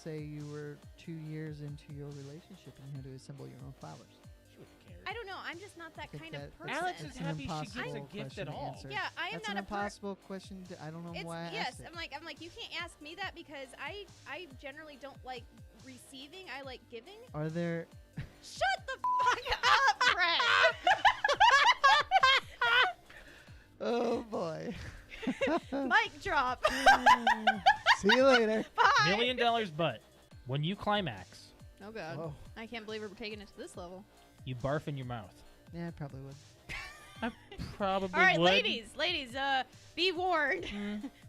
say you were 2 years into your relationship and you had to assemble your own flowers? She wouldn't care. I don't know. I'm just not that kind of person. Alex is an happy she impossible gets a gift question at to all. answer. Yeah, I am That's not an a impossible question. I don't know why I yes, asked it. I'm like, you can't ask me that because I generally don't like receiving. I like giving. Are there... Shut the fuck up, Brett. Oh, boy. Mic drop. See you later. Bye. $1 million, but when you climax, Oh god. Oh. I can't believe we're taking it to this level. you barf in your mouth. Yeah, I probably would. I probably All right, would. ladies, be warned.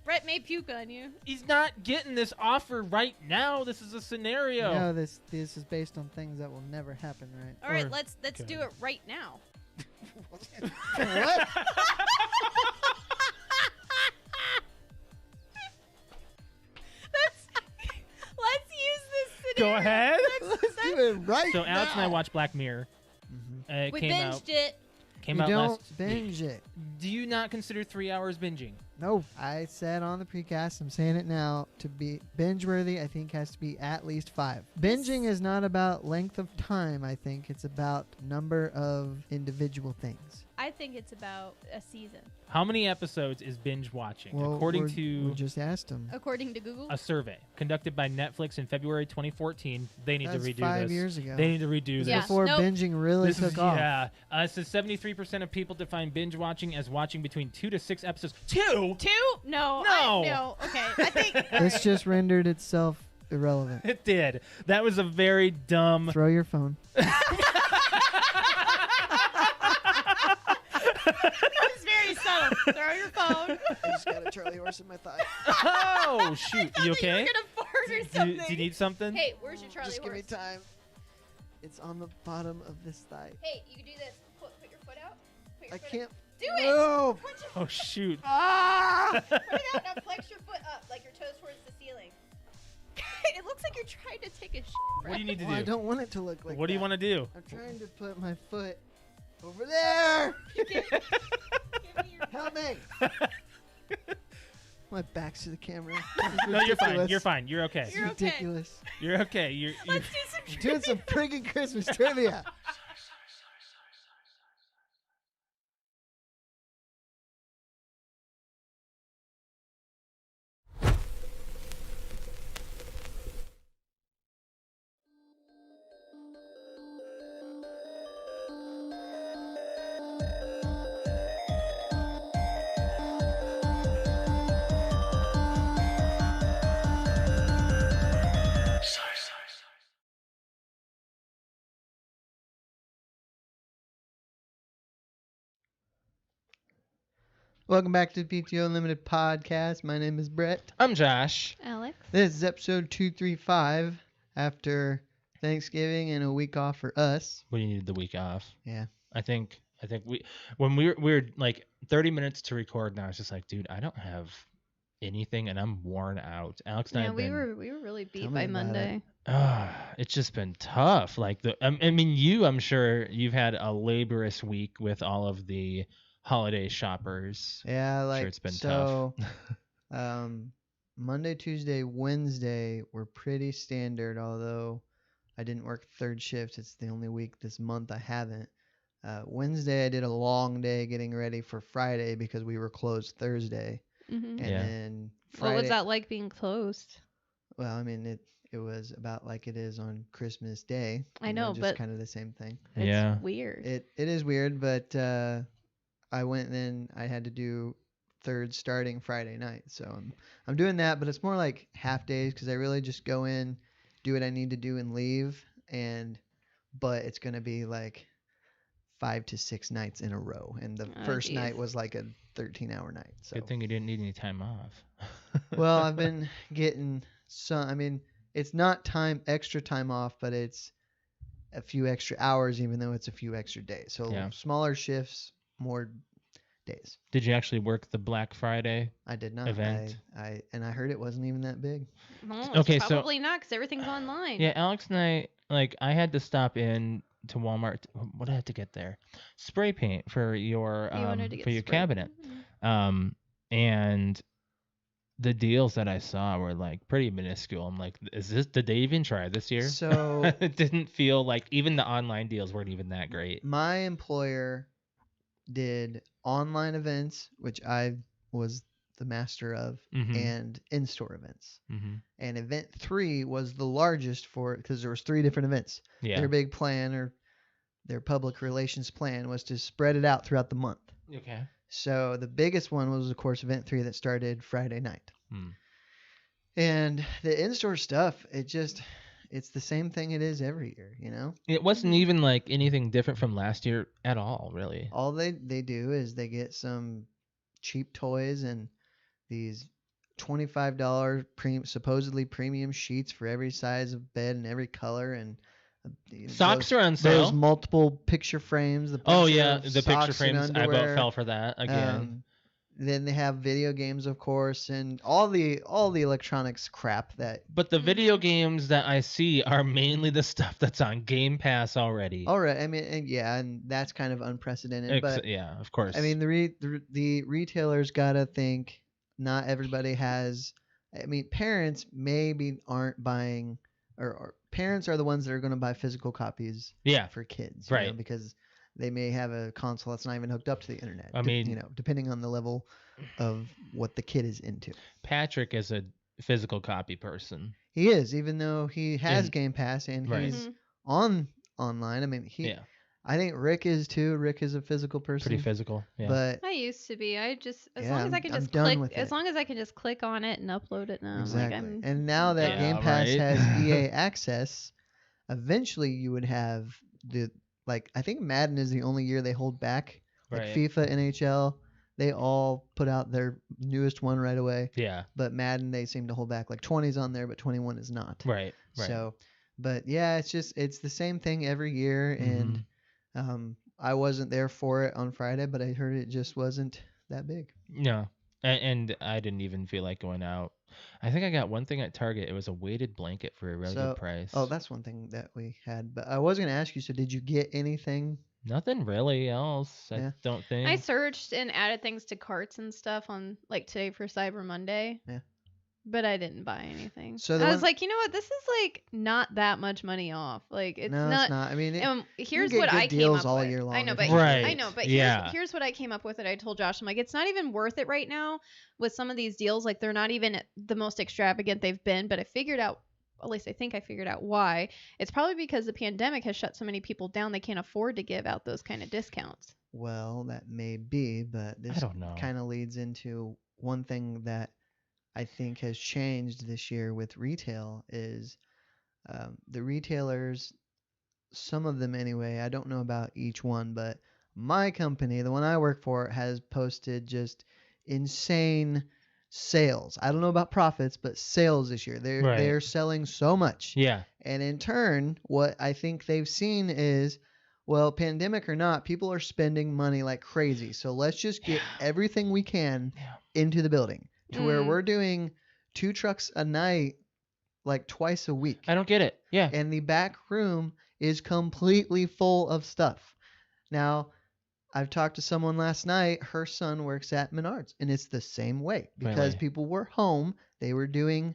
Brett may puke on you. He's not getting this offer right now. This is a scenario. No, this is based on things that will never happen, right? All right, Or- let's do good. it right now. What? Let's use this Go scenario. ahead. Let's do it right So Alex and I now. watched Black Mirror. Mhm. It We came binged out. it. Came You out don't last. binge it. Do you not consider 3 hours binging? No, I said on the precast, I'm saying it now, to be binge worthy, I think has to be at least 5. Binging is not about length of time, I think. It's about number of individual things. I think it's about a season, How many episodes is binge watching? Well, According we to just asked him. according to Google. a survey conducted by Netflix in February 2014, they need That's to redo 5 this. years ago. They need to redo Yeah. this. Before Nope. binging really This took is, off. yeah. It says 73% of people define binge watching as watching between 2 to 6 episodes. 2? 2? No. No. No. Okay. I think. This just rendered itself irrelevant. It did. That was a very dumb. Throw your phone. That was very subtle. Throw your phone. I just got a Charlie horse in my thigh. Oh, shoot. You okay? You're gonna fart or Do something. you need something? Hey, where's your Charlie Just give horse? me time. It's on the bottom of this thigh. Hey, you can do this. Put your foot out. Put your I foot can't. Out. Do it. No. Put your Oh, shoot. Ah! Put it out. Now flex your foot up, like your toes towards the ceiling. It looks like you're trying to take a shit. What do you need to Well, I do? don't want it to look like What do you that. want to do? I'm trying to put my foot over there. Give me your Help me. My back's to the camera. No, you're fine. You're fine. You're okay. It's You're okay. ridiculous. You're okay. You're Let's do some I'm doing some friggin' Christmas trivia. Welcome back to the PTO Unlimited podcast. My name is Brett. I'm Josh. Alex. This is episode 235 after Thanksgiving and a week off for us. We needed the week off. Yeah. I think when we were like 30 minutes to record now, I was just like, dude, I don't have anything and I'm worn out. Alex and I Yeah, have we been, were really Tell beat me by about Monday. it's just been tough. Like I mean, I'm sure you've had a laborious week with all of the holiday shoppers. Yeah, like Sure, it's been so. Monday, Tuesday, Wednesday were pretty standard. Although I didn't work third shift, it's the only week this month I haven't. Wednesday I did a long day getting ready for Friday because we were closed Thursday, Mm-hmm. and Yeah. then Friday. What was that like being closed? Well, I mean it was about like it is on Christmas Day. I you know, just but- kind of the same thing. It's Yeah. weird. It is weird, but I went and then I had to do third starting Friday night. So I'm doing that, but it's more like half days because I really just go in, do what I need to do, and leave. But it's gonna be like 5 to 6 nights in a row, and the Oh, first geez. night was like a 13-hour night. So Good thing you didn't need any time off. well, I've been getting some. I mean, it's not extra time off, but it's a few extra hours, even though it's a few extra days. So Yeah. smaller shifts, more days. Did you actually work the Black Friday? I did not. Event. I heard it wasn't even that big. No, Okay, it's so- probably not because everything's online. Yeah, Alex and I had to stop in to Walmart. What did I have to get there? Spray paint for your You wanted to get for your spray- cabinet. And the deals that I saw were like pretty minuscule. I'm like, did they even try this year? So It didn't feel like even the online deals weren't even that great. my employer did online events, which I was the master of, Mm-hmm. and in-store events. Mm-hmm. And event 3 was the largest for it because there was 3 different events. Yeah. Their big plan or their public relations plan was to spread it out throughout the month. Okay. So the biggest one was, of course, event 3 that started Friday night. Hmm. And the in-store stuff, it's the same thing it is every year, you know? It wasn't even like anything different from last year at all, really. All they do is they get some cheap toys and these $25 supposedly premium sheets for every size of bed and every color, and Socks are on sale. Those multiple picture frames. Oh yeah, the picture socks and frames. I about underwear. fell for that again. Then they have video games, of course, and all the electronics crap that. But the video games that I see are mainly the stuff that's on Game Pass already. All right, I mean, and that's kind of unprecedented. But yeah, of course. I mean, the retailers gotta think. Not everybody has. I mean, parents maybe aren't buying, or parents are the ones that are going to buy physical copies. Yeah. For kids, you Right? know, because they may have a console that's not even hooked up to the internet. I mean, you know, depending on the level of what the kid is into. Patrick is a physical copy person. He is, even though he has And- Game Pass and Right. he's on online. I mean, Yeah. I think Rick is too. Rick is a physical person. Pretty physical. Yeah. But I used to be. I just as Yeah, long as I I'm- can I'm just done click, with as it. long as I can just click on it and upload it now. exactly. Like I'm, And now that Yeah, Game Pass right. has EA access, eventually you would have I think Madden is the only year they hold back. Like Right. FIFA, NHL, they all put out their newest one right away. Yeah. But Madden, they seem to hold back. Like 20's on there, but 21 is not. Right. Right. So, but yeah, it's the same thing every year. Mhm. And I wasn't there for it on Friday, but I heard it just wasn't that big. No. And I didn't even feel like going out. I think I got one thing at Target. It was a weighted blanket for a really So- good price. Oh, that's one thing that we had. But I was going to ask you, so did you get anything? Nothing really else. Yeah. I don't think. I searched and added things to carts and stuff on like today for Cyber Monday. Yeah. But I didn't buy anything. So I the was one- like, you know what? This is like not that much money off. Like it's No, not. it's not. I mean, Here's get what good I came deals up all with. year long I know, if but you want. Right. I know, but Yeah. here's what I came up with that I told Josh. I'm like, it's not even worth it right now with some of these deals. Like they're not even the most extravagant they've been. But I figured out, at least I think I figured out why. It's probably because the pandemic has shut so many people down. They can't afford to give out those kind of discounts. Well, that may be, but this I don't know. kind of leads into one thing that I think has changed this year with retail is the retailers, some of them anyway, I don't know about each one, but my company, the one I work for, has posted just insane sales. I don't know about profits, but sales this year. Right. They're selling so much. Yeah. And in turn, what I think they've seen is, well, pandemic or not, people are spending money like crazy. So let's just get everything we can Yeah. into the building to where Mm. we're doing 2 trucks a night, like twice a week. I don't get it. Yeah. And the back room is completely full of stuff. Now, I've talked to someone last night. Her son works at Menards, and it's the same way because Really? people were home. They were doing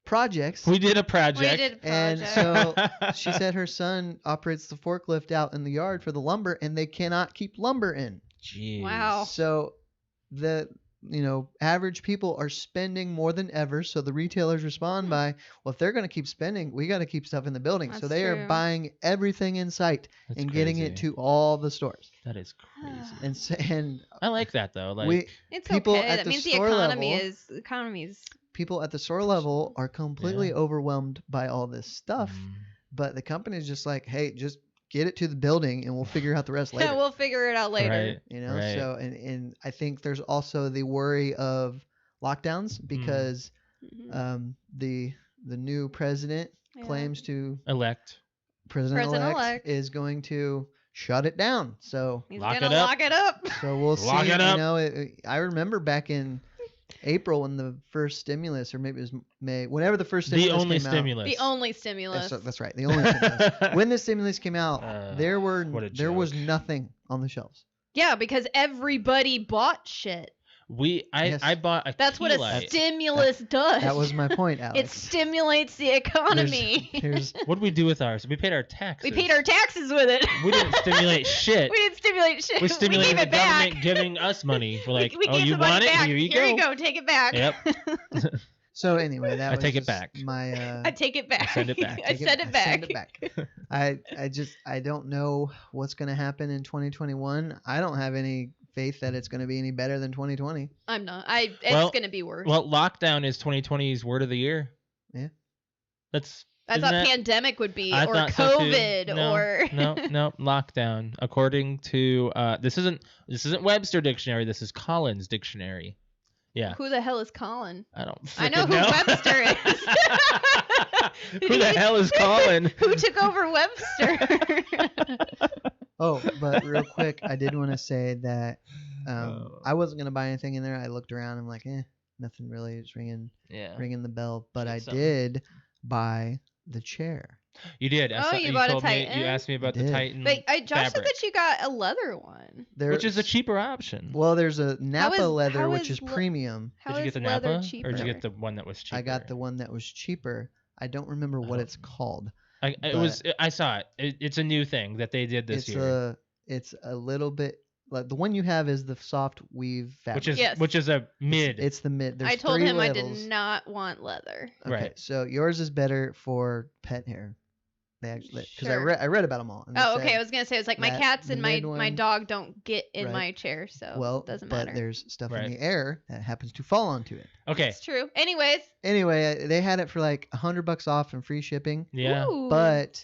projects. We did a project. We did a And project. so she said her son operates the forklift out in the yard for the lumber, and they cannot keep lumber in. Jeez. Wow. So the average people are spending more than ever. So the retailers respond by, well, if they're going to keep spending, we got to keep stuff in the building. So That's they are true. buying everything in sight That's and getting it crazy. to all the stores. That is crazy. And I like that though. Like we It's people okay. at That the means the store economy level- is people at the store level are completely Yeah. overwhelmed by all this stuff. mm, But the company's just like, hey, just get it to the building and we'll figure out the rest later. We'll figure it out later. Right. You know, Right. so and I think there's also the worry of lockdowns because Mhm. the new president Yeah. claims to elect. president-elect is going to shut it down. So He's Lock gonna it up. lock it up. we'll see. Lock it up. You know, I remember back in April when the first stimulus, or maybe it was May, whenever the first The stimulus only came stimulus. The only out. stimulus. That's right. The only stimulus. When the stimulus came out, there what a was joke. nothing on the shelves. Yeah, because everybody bought shit. Yes. I bought a That's what key a light. stimulus does. That was my point, It Alex. stimulates the economy. Here's What did we do with ours? We paid our taxes. We paid our taxes with it. We didn't stimulate shit. We didn't stimulate shit. We stimulated gave the it back. government giving us money. We're like, we oh, gave you the money want it? back. Here you Here go. you go. Take it back. Yep. so anyway. That I was take it just back. My I take it back. send it back. I send it back. Send it back. I don't know what's gonna happen in 2021. I don't have any faith that it's gonna be any better than 2020. I'm not. It's Well- gonna be worse. Well, lockdown is 2020's word of the year. Yeah. That's. I isn't thought that- pandemic would be, I or thought so too. COVID, No, or no, lockdown. According to this isn't Webster Dictionary. This is Collins Dictionary. Yeah. who the hell is Colin? I don't. I know frickin' who Webster is. Who the hell is Colin? Who took over Webster? Oh, but real quick, I did want to say that Oh. I wasn't gonna buy anything in there. I looked around. I'm like, nothing really is ringing the bell. But I Shit, something. did buy the chair. You did. Oh, you bought a told me. Titan? You asked me about the Did. Titan. But Josh said fabric, that you got a leather one. which is a cheaper option. Well, there's a Napa is- leather, how which is is le- premium. How Did you is get the leather Napa, cheaper? or did you get the one that was cheaper? I got the one that was cheaper. I don't remember what Oh. it's called. I saw it. It's a new thing that they did this year, It's a little bit like the one you have is the soft weave fabric. Yes. which is a mid. It's the mid. There's I told three him I levels. did not want leather. Okay, Right. so yours is better for pet hair. They actually because Sure. I read about them all. and they Oh, said, okay. I was gonna say it was like my that cats the and my mid one- dog don't get in Right. my chair, so well, it doesn't but matter. there's stuff Right. in the air that happens to fall onto it. Okay. It's true. Anyways. Anyway, they had it for like $100 off and free shipping, Yeah. Ooh. but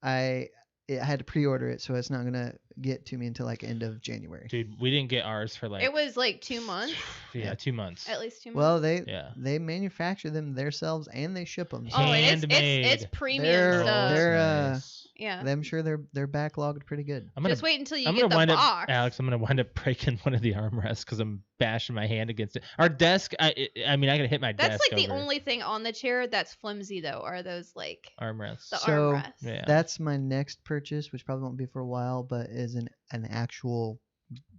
I had to pre-order it, so it's not gonna get to me until like end of January. Dude, we didn't get ours for like. It was like 2 months, Yeah, 2 months. at least 2 months. Well, they Yeah. manufacture them themselves and they ship them. Oh, and handmade. it's premium They're- stuff. they're, nice. Yeah. I'm sure they're backlogged pretty good. I'm gonna Just wait until you I'm get gonna the wind box. up, Alex. I'm gonna wind up breaking one of the armrests because I'm bashing my hand against it. Our desk. I mean, I gotta hit my That's desk like the over only thing on the chair that's flimsy though, are those like armrests. the So, armrests. Yeah. That's my next purchase, which probably won't be for a while, but is an actual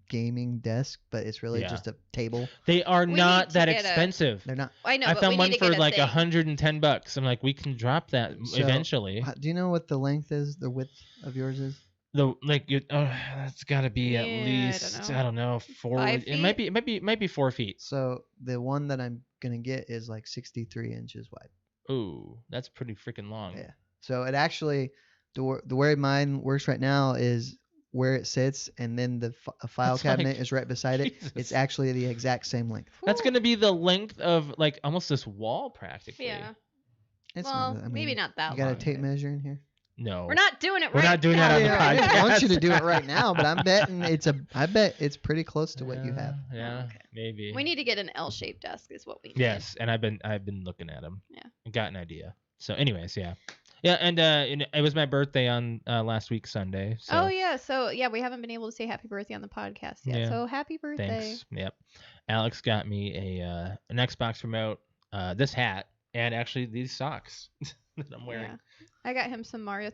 gaming desk, but it's really Yeah. just a table. They are We not need to that get a- expensive. They're not. I know, I but found we one need to for get a like thing. $110. I'm like, we can drop that So, eventually. Do you know what the length is? The width of yours is? That's got to be at Yeah, I don't least know. I don't know 4. 5 It might be 4 feet. So the one that I'm gonna get is like 63 inches wide. Ooh, that's pretty freaking long. Yeah. So it actually, the way mine works right now is where it sits, and then the a file That's like- cabinet is right beside it. Jesus. It's actually the exact same length. That's gonna be the length of like almost this wall practically. Yeah. It's Well, not, I maybe mean, not that You got long. a tape but- measure in here? No. We're not doing it We're right not doing now. that on the Yeah, I want you to podcast. do it right now, but I'm betting I bet it's pretty close to what you have. Yeah, Okay. maybe. We need to get an L-shaped desk is what we need. Yes, and I've been looking at them. Yeah. And got an idea. So, anyways, yeah. And it was my birthday on last week Sunday. So Oh yeah, so yeah, we haven't been able to say happy birthday on the podcast yet. Yeah. So happy birthday. Thanks. Yep. Alex got me an Xbox remote, this hat, and actually these socks that I'm wearing. Yeah. I got him some Mario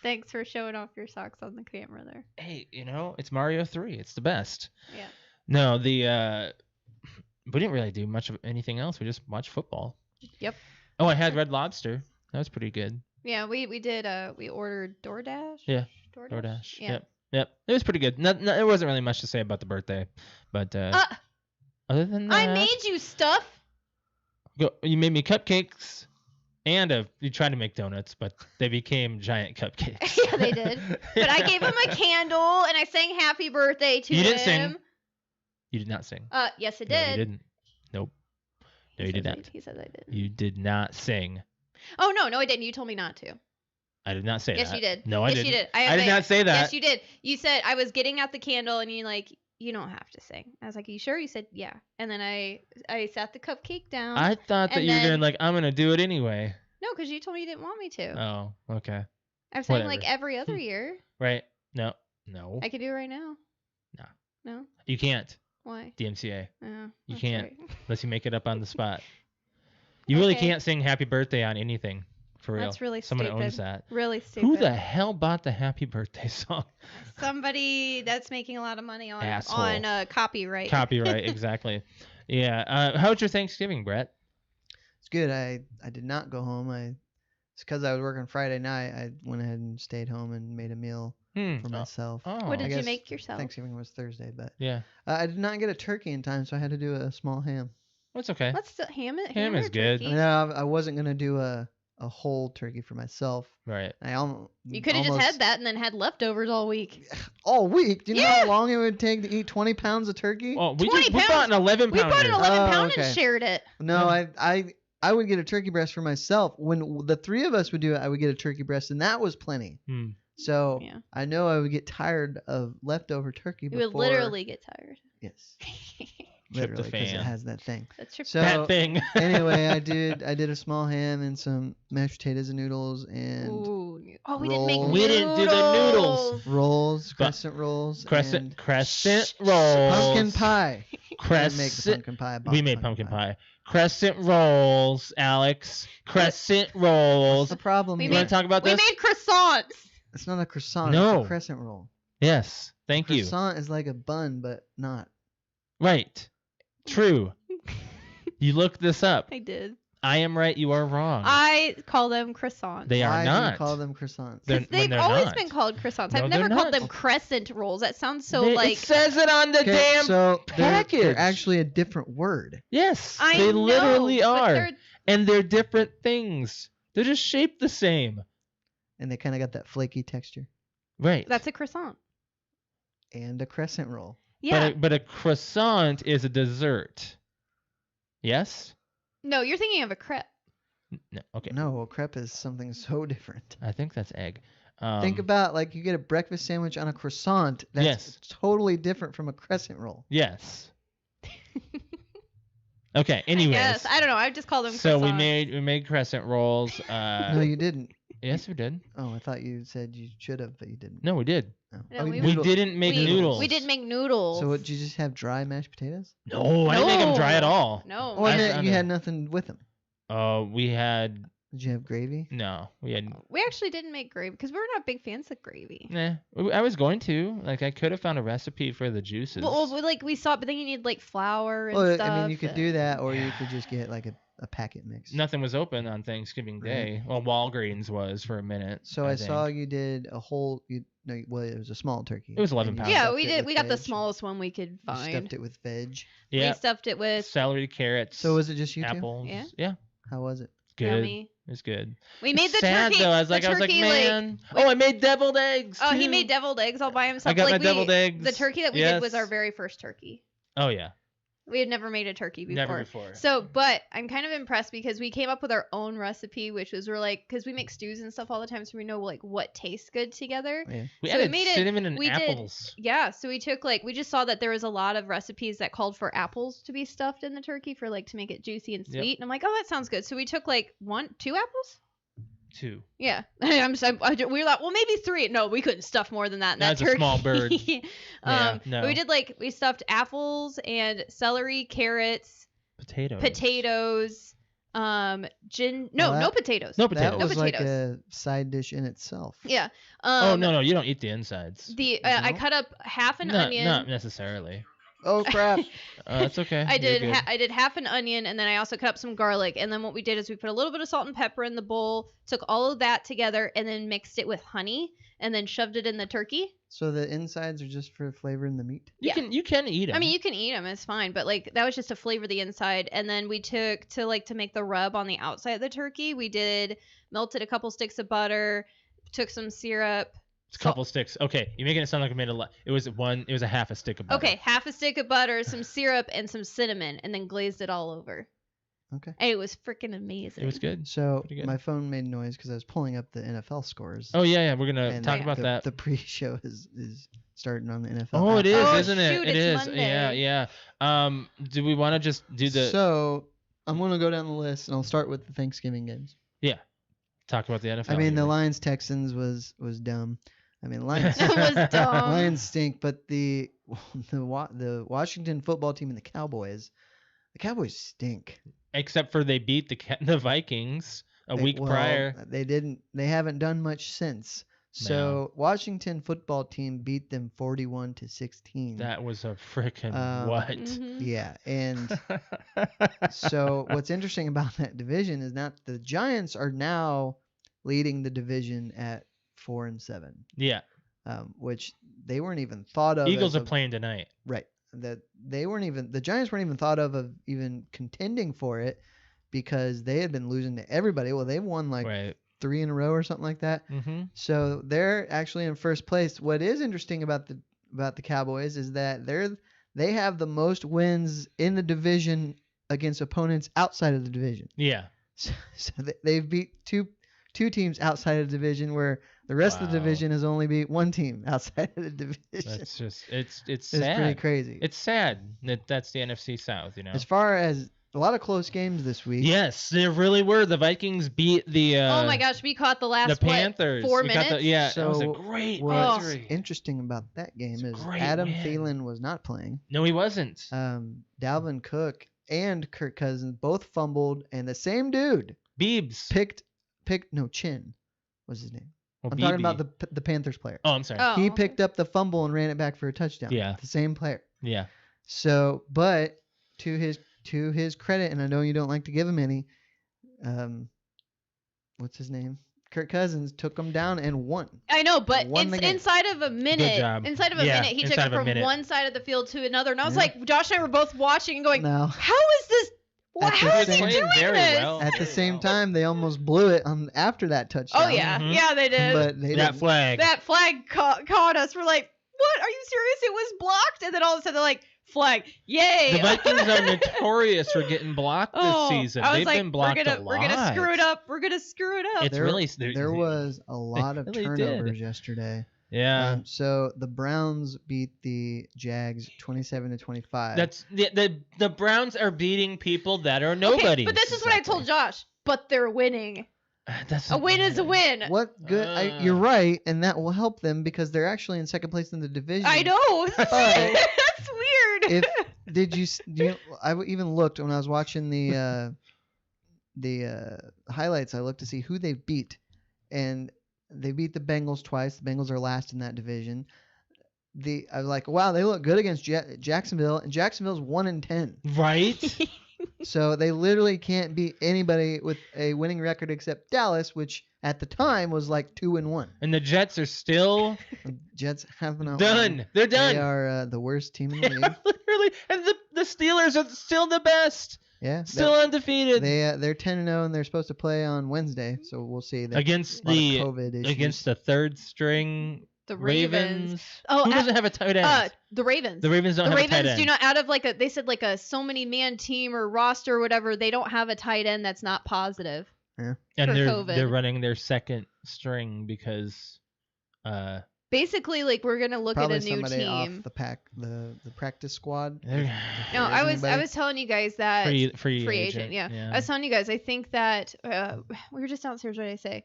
Thanks for showing off your socks on the camera there. Hey, it's Mario 3. It's the best. Yeah. No, we didn't really do much of anything else. We just watched football. Yep. Oh, I had Red Lobster. That was pretty good. Yeah, we did we ordered DoorDash. Yeah. DoorDash. DoorDash. Yeah. Yep. It was pretty good. No, there wasn't really much to say about the birthday, but other than that, I made you stuff. You made me cupcakes, and you tried to make donuts, but they became giant cupcakes. Yeah, they did. But I gave him a candle and I sang happy birthday to You him. didn't sing. You did not sing. Yes, it No, did. you didn't. Nope. No, you did not. He says I did. You did not sing. Oh no, I didn't. You told me not to. I did not say Yes, that. you did. No, I Yes, didn't. you did. I did not say that. Yes, you did. You said I was getting out the candle, and you don't have to sing. I was like, "Are you sure?" You said, "Yeah." And then I sat the cupcake down. I thought that And you were then- gonna I'm gonna do it anyway. No, because you told me you didn't want me to. Oh, okay. I've sang whatever. like every other year. Right? No. I could do it right now. No. No. You can't. Why? DMCA. Oh, You that's can't. right. Unless you make it up on the spot. You really Okay. can't sing happy birthday on anything. For real. That's really Someone stupid. owns that. Really stupid. Who the hell bought the happy birthday song? Somebody that's making a lot of money on Asshole. copyright. Copyright, exactly. Yeah. How was your Thanksgiving, Brett? It's good. I did not go home. It's because I was working Friday night. I went ahead and stayed home and made a meal for myself. Oh. What I did you guess make yourself? Thanksgiving was Thursday, but Yeah. I did not get a turkey in time, so I had to do a small ham. That's okay. What's the ham? Ham is or good. turkey? I mean, I wasn't gonna do a whole turkey for myself. Right. You could have just had that and then had leftovers all week. all week. Do you know Yeah. how long it would take to eat 20 pounds of turkey? Well, we 20 bought an 11 We pounder. bought an 11 Oh, pound okay. and shared it. No, I would get a turkey breast for myself. When the three of us would do it, I would get a turkey breast, and that was plenty. Hmm. So Yeah. I know I would get tired of leftover turkey You before. would literally get tired. Yes, literally, because it Tryptophan. has that thing. That's your So That thing. anyway, I did a small ham and some mashed potatoes and noodles and Ooh. Oh, we didn't make rolls. noodles. We didn't do the noodles. rolls, But- crescent rolls, Crescent and rolls. pumpkin pie. I didn't make the Crescent. pumpkin pie. I bought We the made pumpkin pie. Crescent rolls, Alex. Crescent What's rolls. the problem? We You here? want to talk about We this? made croissants. It's not a croissant. No. It's a crescent roll. Yes. Thank you. Croissant is like a bun, but not. Right. True. You looked this up. I did. I am right. You are wrong. I call them croissants. They Why are do not. you call them croissants? They're- 'Cause when they've they're always not. been called croissants. No, I've never they're called not. them crescent rolls. That sounds so They- like. it says it on the Okay, damn so package. they're actually a different word. Yes, I they know, literally but are, they're- and they're different things. They're just shaped the same. And they kind of got that flaky texture. Right. That's a croissant. And a crescent roll. Yeah. But a croissant is a dessert. Yes. No, you're thinking of a crepe. No. Okay. No, a crepe is something so different. I think that's egg. Think about like you get a breakfast sandwich on a croissant. That's Yes. totally different from a crescent roll. Yes. Okay. Anyways. Yes. I don't know. I just call them So croissants. we made crescent rolls. No, you didn't. Yes, we did. Oh, I thought you said you should have, but you didn't. No, we did. Oh. No, Oh, we- We noodle- didn't make noodles. We did make noodles. So what, did you just have dry mashed potatoes? No, I didn't make them dry at No. all. No. Oh, I I meant found you it. had nothing with them. We had Did you have gravy? no. We had We actually didn't make gravy because we're not big fans of gravy. nah. I was going to like I could have found a recipe for the juices. Well, we saw, but then you need like flour and Well, stuff. I mean, you could do and- that, or you could just get like a packet mix. Nothing was open on Thanksgiving Right. Day. Well, Walgreens was for a minute. So I think. saw you did a whole. Well, it was a small turkey. It was 11 and you pounds. Yeah, stuffed we it did. with We got the veg. smallest one we could You find. stuffed it with veg. Yeah. We stuffed it with Celery, carrots. So was it just you two? apples. Yeah. Yeah. How was it? Good. yummy. It was good. We made the Sad turkey. though. I was the like, turkey, man. Oh, I made deviled eggs. Oh, he too. made deviled eggs all by himself. I got like my deviled eggs. The turkey that we did was Yes. our very first turkey. Oh yeah. We had never made a turkey before. Never before. So, but I'm kind of impressed because we came up with our own recipe, which was we're like, because we make stews and stuff all the time, so we know like what tastes good together. Yeah. We so we added made it- cinnamon and we did- apples. Yeah, so we took like we just saw that there was a lot of recipes that called for apples to be stuffed in the turkey for like to make it juicy and Yep. sweet. And I'm like, oh, that sounds good. So we took like 2 apples. 2. Yeah, we were like, well, maybe 3. No, we couldn't stuff more than that in that That's a turkey. small bird. Yeah, no. we did like we stuffed apples and celery, carrots, Potatoes. potatoes, no Well, potatoes. No That potatoes. was like potatoes. a side dish in itself. Yeah. Oh no, you don't eat the insides. I No? cut up half an Not, onion. not necessarily. Oh crap! That's okay. I You're did. good. I did half an onion, and then I also cut up some garlic. And then what we did is we put a little bit of salt and pepper in the bowl, took all of that together, and then mixed it with honey, and then shoved it in the turkey. So the insides are just for flavoring the meat. You Yeah. can eat them. I mean, you can eat them; it's fine. But like that was just to flavor the inside. And then we took to make the rub on the outside of the turkey. We did melted a couple sticks of butter, took some syrup. It's a couple sticks. Okay, you're making it sound like I made a lot. It was a half a stick of butter. Okay, half a stick of butter, some syrup, and some cinnamon, and then glazed it all over. Okay. And it was freaking amazing. It was good. So Pretty good. my phone made noise because I was pulling up the NFL scores. Oh yeah, we're gonna and talk yeah. about that. The pre-show is starting on the NFL. Oh, it app. is, Oh, isn't it? shoot, It it's is. Monday. Yeah, yeah. Do we want to just do the So I'm gonna go down the list and I'll start with the Thanksgiving games. talk about the NFL? I mean, the here? Lions Texans was dumb. I mean, Lions That was dumb. Lions stink, but the Washington football team and the Cowboys stink. Except for they beat the Vikings. a week prior. They haven't done much since. So Washington football team beat them 41-16. That was a freaking what? Mhm. Yeah, and so what's interesting about that division is not the Giants are now leading the division at 4-7, Yeah. which they weren't even thought of. Eagles are playing tonight. Right. That the Giants weren't even thought of even contending for it because they had been losing to everybody. Well, they won like Right. 3 in a row or something like that. Mm-hmm. So they're actually in first place. What is interesting about the Cowboys is that they have the most wins in the division against opponents outside of the division. Yeah. So they've beat two teams outside of the division, where the rest of the division has only beat one team outside of the division. That's just it's sad. It's pretty crazy. It's sad that that's the NFC South, you know. As far as a lot of close games this week. Yes, there really were. The Vikings beat the oh my gosh, we caught the last Panthers. 4 We got minutes. yeah, So it was a great what's victory. interesting about that game It's a is great Adam win. Thielen was not playing. No, he wasn't. Dalvin Cook and Kirk Cousins both fumbled, and the same dude Biebs. Chin was his name. Well, I'm talking about BB. the Panthers player. Oh, I'm sorry. Oh. He picked up the fumble and ran it back for a touchdown. Yeah. The same player. Yeah. So, but to his credit, and I know you don't like to give him any, what's his name? Kirk Cousins took him down and won. I know, but Won the it's game. inside of a minute. job. Inside of a Yeah, minute, he took inside it of a from minute. one side of the field to another, and I was Yeah. like, Josh and I were both watching and going, Now, "How is this? At How the is he same- doing very this?" well. at the Very same well. time, they almost blew it after that touchdown. Oh yeah, Mhm. yeah, they did. But they That didn't. flag. That flag caught us. We're like, "What? Are you serious? It was blocked!" And then all of a sudden, they're like, "Flag! Yay!" The Vikings are notorious for getting blocked this season. I was They've like, been blocked a lot. We're gonna screw it up. We're gonna screw it up. It's There- really There was a lot of really did. turnovers yesterday. Yeah. So the Browns beat the Jags 27-25. That's the Browns are beating people that are Okay, nobodies. but this is what I told Josh. But they're winning. That's A win is a win. what good. You're right, and that will help them because they're actually in second place in the division. I know. But That's weird. I even looked when I was watching the highlights. I looked to see who they beat, and they beat the Bengals twice. The Bengals are last in that division. I was like, wow, they look good against Jacksonville, and Jacksonville's 1-10. Right? So they literally can't beat anybody with a winning record except Dallas, which at the time was like 2-1. And the Jets are still The Jets haven't won. done. They're done. They are the worst team in the league. Literally. And the Steelers are still the best. Yeah, Still undefeated. they're 10-0 and they're supposed to play on Wednesday, so we'll see. There's against a lot of the COVID issues. against the third string The Ravens. Oh, Who doesn't have a tight end? the Ravens. The Ravens don't The have a tight Ravens end. do not, out of like they said like a so many man team or roster or whatever, they don't have a tight end that's not positive. and for they're COVID. running their second string because Basically, like we're gonna look probably at a new somebody team. off the practice squad. they're No, I was telling you guys that free free agent. agent. Yeah. I was telling you guys. I think that we were just downstairs. What did I say?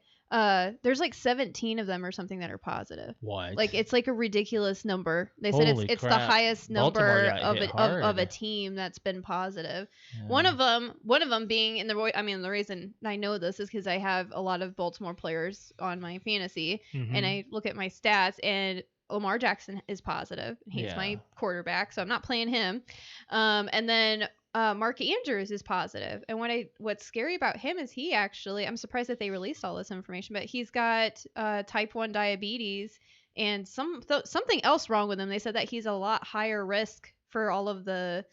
There's like 17 of them or something that are positive. What? Like it's like a ridiculous number. They said Holy it's the crap. highest Baltimore number got of hit of a hard. team that's been positive. Yeah. One of them being in the the reason I know this is because I have a lot of Baltimore players on my fantasy, Mhm. and I look at my stats, and Lamar Jackson is positive. He's Yeah. my quarterback, so I'm not playing him. And then Mark Andrews is positive. And what's scary about him is he actually, I'm surprised that they released all this information, but he's got type 1 diabetes and something else wrong with him. They said that he's a lot higher risk for all of the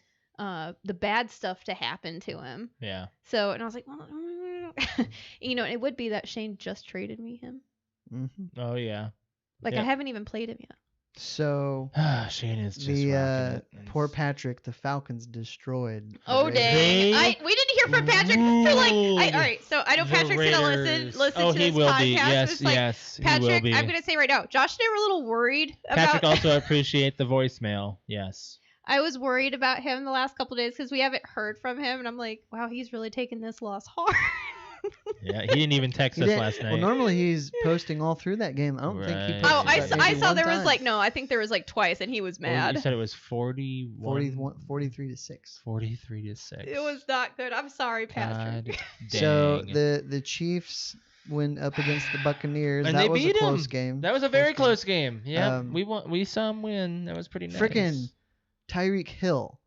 bad stuff to happen to him. Yeah. So, and I was like, well, it would be that Shane just traded me him. Mm-hmm. Oh yeah. Like Yeah. I haven't even played him yet. So Shane is just the rocking it. poor Patrick, the Falcons destroyed. the Oh Raiders. dang! We didn't hear from Patrick for like. All right, so I know The Patrick's gonna Raiders. listen Oh, to he this will podcast. be. Yes, It's like, yes, he will Patrick, be. I'm gonna say right now, Josh and I were a little worried Patrick about. also appreciate the voicemail. Yes. I was worried about him the last couple days because we haven't heard from him, and I'm like, wow, he's really taking this loss hard. Yeah, he didn't even text He us didn't- last night. Well, normally he's posting all through that game. I don't think he Right. posted Oh, I, that saw, maybe I saw one there was time. like no, I think there was like twice, and he was What was- mad. You said it was 41, 43 to 6. 43 to 6. It was not good. I'm sorry, Pastor. God So dang. the Chiefs went up against the Buccaneers. And that they was beat a close 'em. game. That was a very close game. Yeah, Um, we won. We saw him win. That was pretty nice. Frickin' Tyreek Hill.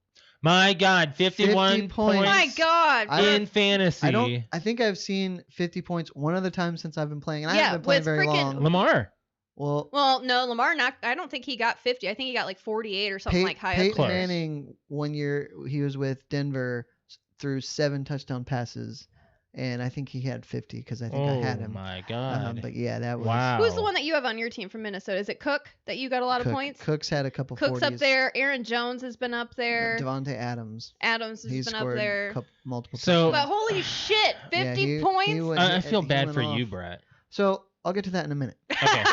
My God, 51 50 points. points. Oh my God. I- in fantasy. I think I've seen 50 points one other time since I've been playing, and I Yeah, haven't been playing with very frickin' long. Lamar. Well, Well, no, Lamar not. I don't think he got 50. I think he got like 48 or something like high. Peyton Close. Manning, 1 year he was with Denver, threw 7 touchdown passes, and I think he had 50 because I think I had Oh him. my God. But yeah, that was Wow. Who's the one that you have on your team from Minnesota? Is it Cook that you got a lot of Cook. points? Cook's had a couple Cook's 40s. up there. Aaron Jones has been up there. Devontae Adams. Adams has He's been up scored there. multiple So- But holy shit, 50 Yeah, he points. went- I he- feel he bad went for off. you, Brett. So I'll get to that in a minute. Okay.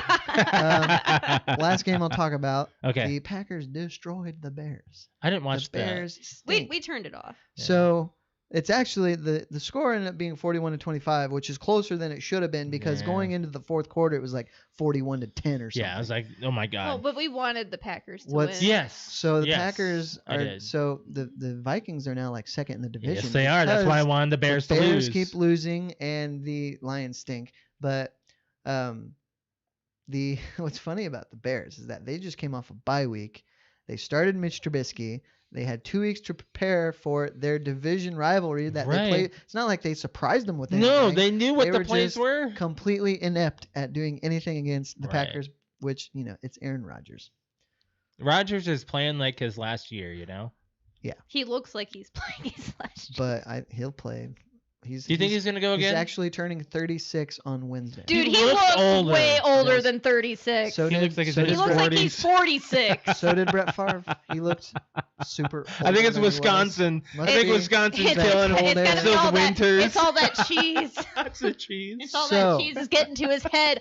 Last game I'll talk about. Okay. The Packers destroyed the Bears. I didn't watch the that. Bears we stink. we turned it off. So it's actually the score ended up being 41-25, which is closer than it should have been because Yeah. going into the fourth quarter it was like 41-10 or something. Yeah, I was like, oh my Well, God. but we wanted the Packers to What's- win. Yes. So the Yes, Packers I are did. so the Vikings are now like second in the division. Yes, they are. That's why I because wanted the Bears the to Bears lose. keep losing and the Lions stink. But the what's funny about the Bears is that they just came off a bye week. They started Mitch Trubisky. They had 2 weeks to prepare for their division rivalry that they Right. played. It's not like they surprised them with anything. No, they knew what They the were plays just were. completely inept at doing anything against the Right. Packers, which it's Aaron Rodgers. Rodgers is playing like his last year, you know? He looks like he's playing his last year. But he'll play. Do you think he's going to go He's again? actually turning 36 on Wednesday. Dude, He he looks looks older. way older Yes. than 36. So He did, looks like he's so in he did his looks Brett, like he's 40s. 46. So did Brett Favre. He looked super. I think older it's than he was. Wisconsin. I Must think be. Wisconsin's It's killing that him. cold it's air. gotta be Those all winters. that. It's all that cheese. That's a cheese. It's all So- that cheese is getting to his head.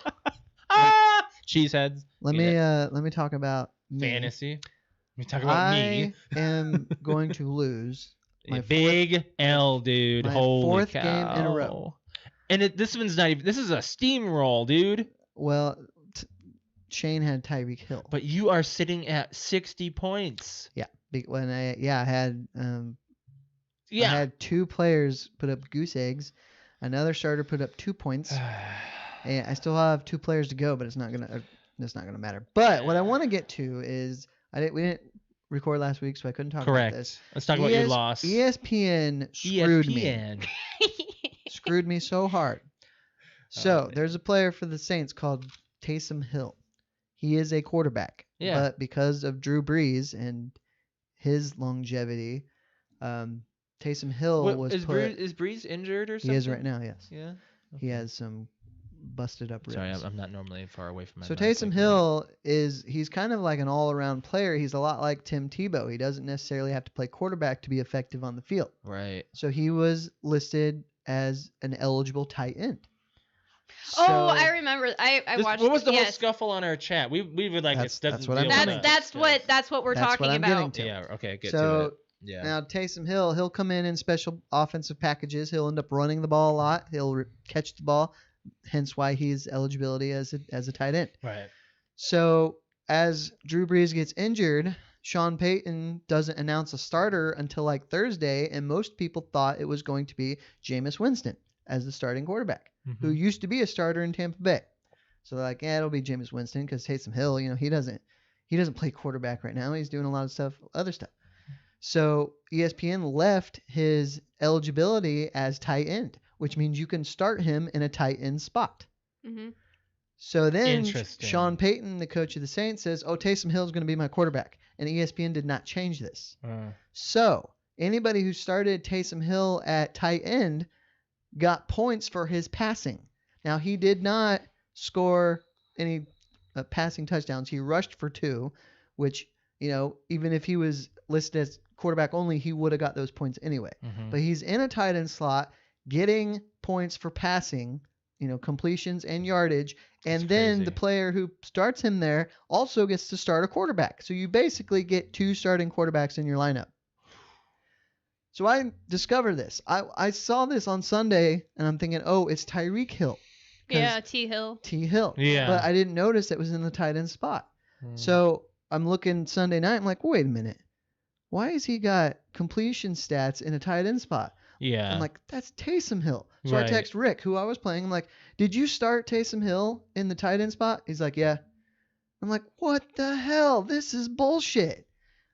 Ah! Cheeseheads. Let me talk about me. Fantasy. We talk about me. I am going to lose my Big L, dude. my Holy fourth cow. game in a row. And this one's not even. This is a steamroll, dude. Well, Shane had Tyreek Hill. But you are sitting at 60 points. When I had Yeah. I had 2 players put up goose eggs. Another starter put up 2 points. And I still have 2 players to go, but it's not gonna matter. But what I want to get to is we didn't record last week, so I couldn't talk Correct. about this. Let's talk about your loss. ESPN screwed me. ESPN. Screwed me so hard. So man. there's a player for the Saints called Taysom Hill. He is a quarterback. Yeah. But because of Drew Brees and his longevity, Taysom Hill was is put. Breeze injured or something? He is right now. Yes. Yeah. He has some busted up ribs. Sorry, I'm not normally far away from my So mic Taysom like that. Hill he's kind of like an all-around player. He's a lot like Tim Tebow. He doesn't necessarily have to play quarterback to be effective on the field. Right. So he was listed as an eligible tight end. Oh, So- I remember. I watched. What was the whole yes. scuffle on our chat? We would like That's- it doesn't that's what I'm deal with getting That's us. that's what we're That's talking what I'm about. getting to. Yeah. Okay. Get to So it. Yeah. now Taysom Hill, he'll come in special offensive packages. He'll end up running the ball a lot. He'll catch the ball, hence why he's eligibility as a tight end. Right. So as Drew Brees gets injured, Sean Payton doesn't announce a starter until like Thursday, and most people thought it was going to be Jameis Winston as the starting quarterback, who Mm-hmm. used to be a starter in Tampa Bay. So they're like, yeah, it'll be Jameis Winston because Taysom Hill, he doesn't play quarterback right now. He's doing a lot of other stuff. So ESPN left his eligibility as tight end, which means you can start him in a tight end spot. hmm So then Interesting. Sean Payton, the coach of the Saints, says, oh, Taysom Hill is going to be my quarterback. And ESPN did not change this. So anybody who started Taysom Hill at tight end got points for his passing. Now, he did not score any passing touchdowns. He rushed for 2, which, even if he was listed as quarterback only, he would have got those points anyway. Mhm. But he's in a tight end slot getting points for passing, completions and yardage. And That's then crazy. the player who starts him there also gets to start a quarterback. So you basically get 2 starting quarterbacks in your lineup. So I discovered this. I saw this on Sunday, and I'm thinking, oh, it's Tyreek Hill. 'Cause Yeah, T Hill. T Hill. Yeah. But I didn't notice it was in the tight end spot. So I'm looking Sunday night. I'm like, wait a minute. Why has he got completion stats in a tight end spot? Yeah. I'm like, that's Taysom Hill. So Right. I text Rick, who I was playing. I'm like, did you start Taysom Hill in the tight end spot? He's like, yeah. I'm like, what the hell? This is bullshit.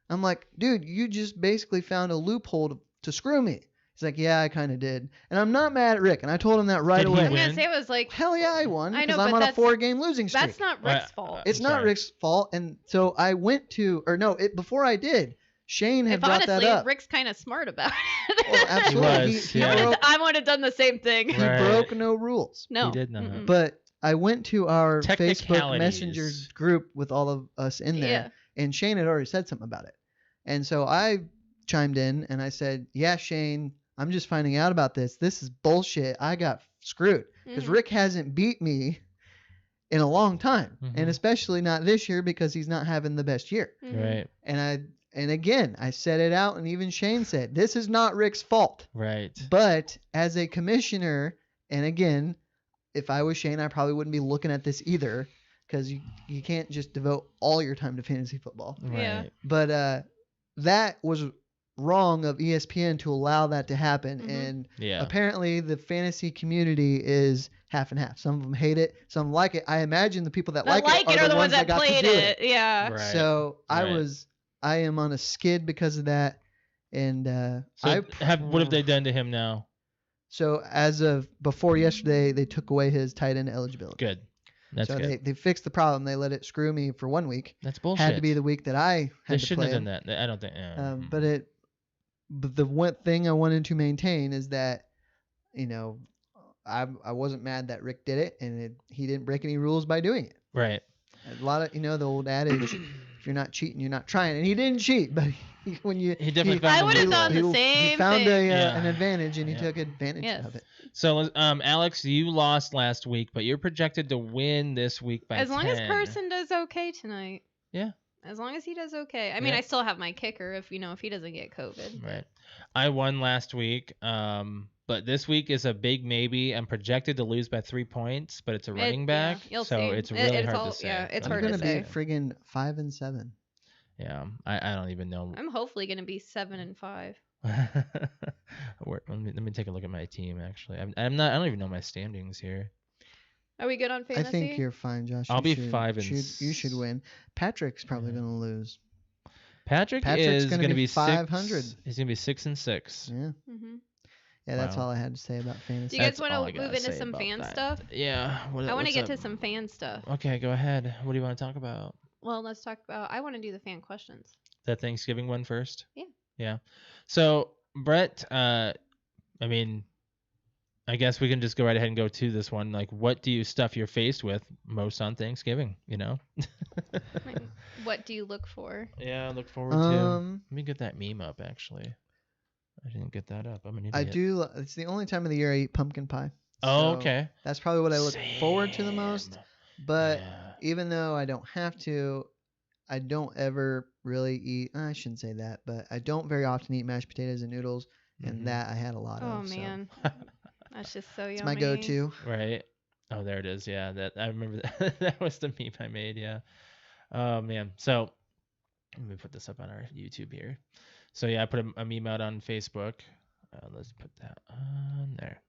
I'm like, dude, you just basically found a loophole to screw me. He's like, yeah, I kind of did. And I'm not mad at Rick. And I told him that right Did he away. I'm gonna win? say it was like Hell yeah, I won. I know, Because I'm but on a that's- 4-game losing streak. that's not Well, Rick's fault. It's I'm not sorry. Rick's fault. And so I went to, or no, before I did, Shane had If brought honestly, that up. Rick's kind of smart about it. Well, absolutely. was, He, yeah. broke, I would have done the same thing. he Right. broke no rules. No, He did not. Mm-mm. But I went to our Facebook Technicalities. Messenger group with all of us in there, Yeah. and Shane had already said something about it. And so I chimed in and I said, yeah, Shane, I'm just finding out about this. This is bullshit. I got screwed because Mhm. Rick hasn't beat me in a long time, Mhm. and especially not this year because he's not having the best year. Mhm. Right. And again, I said it out, and even Shane said, this is not Rick's fault. Right. But as a commissioner, and again, if I was Shane, I probably wouldn't be looking at this either, because you can't just devote all your time to fantasy football. Yeah. Right. But that was wrong of ESPN to allow that to happen. Mhm. And Yeah. apparently the fantasy community is half and half. Some of them hate it, some like it. I imagine the people that That like it are the ones that got to played do it. Yeah. Right. So Right. I am on a skid because of that. And So what have they done to him now? So as of before yesterday, they took away his tight end eligibility. Good. That's so good. they fixed the problem. They let it screw me for 1 week. That's bullshit. Had to be the week that I They had to shouldn't play have done him. that. I don't think. But the one thing I wanted to maintain is that, I wasn't mad that Rick did it, and he didn't break any rules by doing it. Right. A lot of the old adage, if you're not cheating, you're not trying. And he didn't cheat, but when you He definitely found I the would have loophole. done the he same found thing. an Yeah. advantage, and he Yeah. took advantage Yes. of it. So, Alex, you lost last week, but you're projected to win this week by As long as 10. Carson does okay tonight. Yeah. As long as he does okay. I mean, Yeah. I still have my kicker if he doesn't get COVID. Right. I won last week, but this week is a big maybe. I'm projected to lose by 3 points, but it's a running back, you'll so see. it's really It's hard all- to say. yeah, it's I'm hard to gonna say. be friggin' 5-7. Yeah, I don't even know. I'm hopefully gonna be 7-5. Let me take a look at my team. Actually, I'm not. I don't even know my standings here. Are we good on fantasy? I think you're fine, Josh. I'll You be should- 5 and You should win. Patrick's probably Yeah. gonna lose. Patrick's Patrick's is gonna going to be be 500. He's going to be 6-6. Yeah. hmm Yeah, that's Wow. all I had to say about Do fantasy. you guys That's want all I to gotta move into say some about fan that. stuff? Yeah. I want to what's get up? to some fan stuff. Okay, go ahead. What do you want to talk about? Well, let's talk about. I want to do the fan questions. The Thanksgiving one first? Yeah. Yeah. So, Brett, I guess we can just go right ahead and go to this one. Like, what do you stuff your face with most on Thanksgiving? Like, what do you look for? Yeah, I look forward to. Let me get that meme up, actually. I didn't get that up. I'm an idiot. I do. It's the only time of the year I eat pumpkin pie. Oh, So okay. That's probably what I look forward to the most. Same. But Yeah. even though I don't have to, I don't ever really eat. I shouldn't say that, but I don't very often eat mashed potatoes and noodles, Mhm. and that I had a lot Oh of. so man, that's just so yummy. it's my go-to. Right. Oh, there it is. Yeah, that I remember that. That was the meme I made. Yeah. Oh man. So let me put this up on our YouTube here. So yeah, I put a meme out on Facebook. Let's put that on there.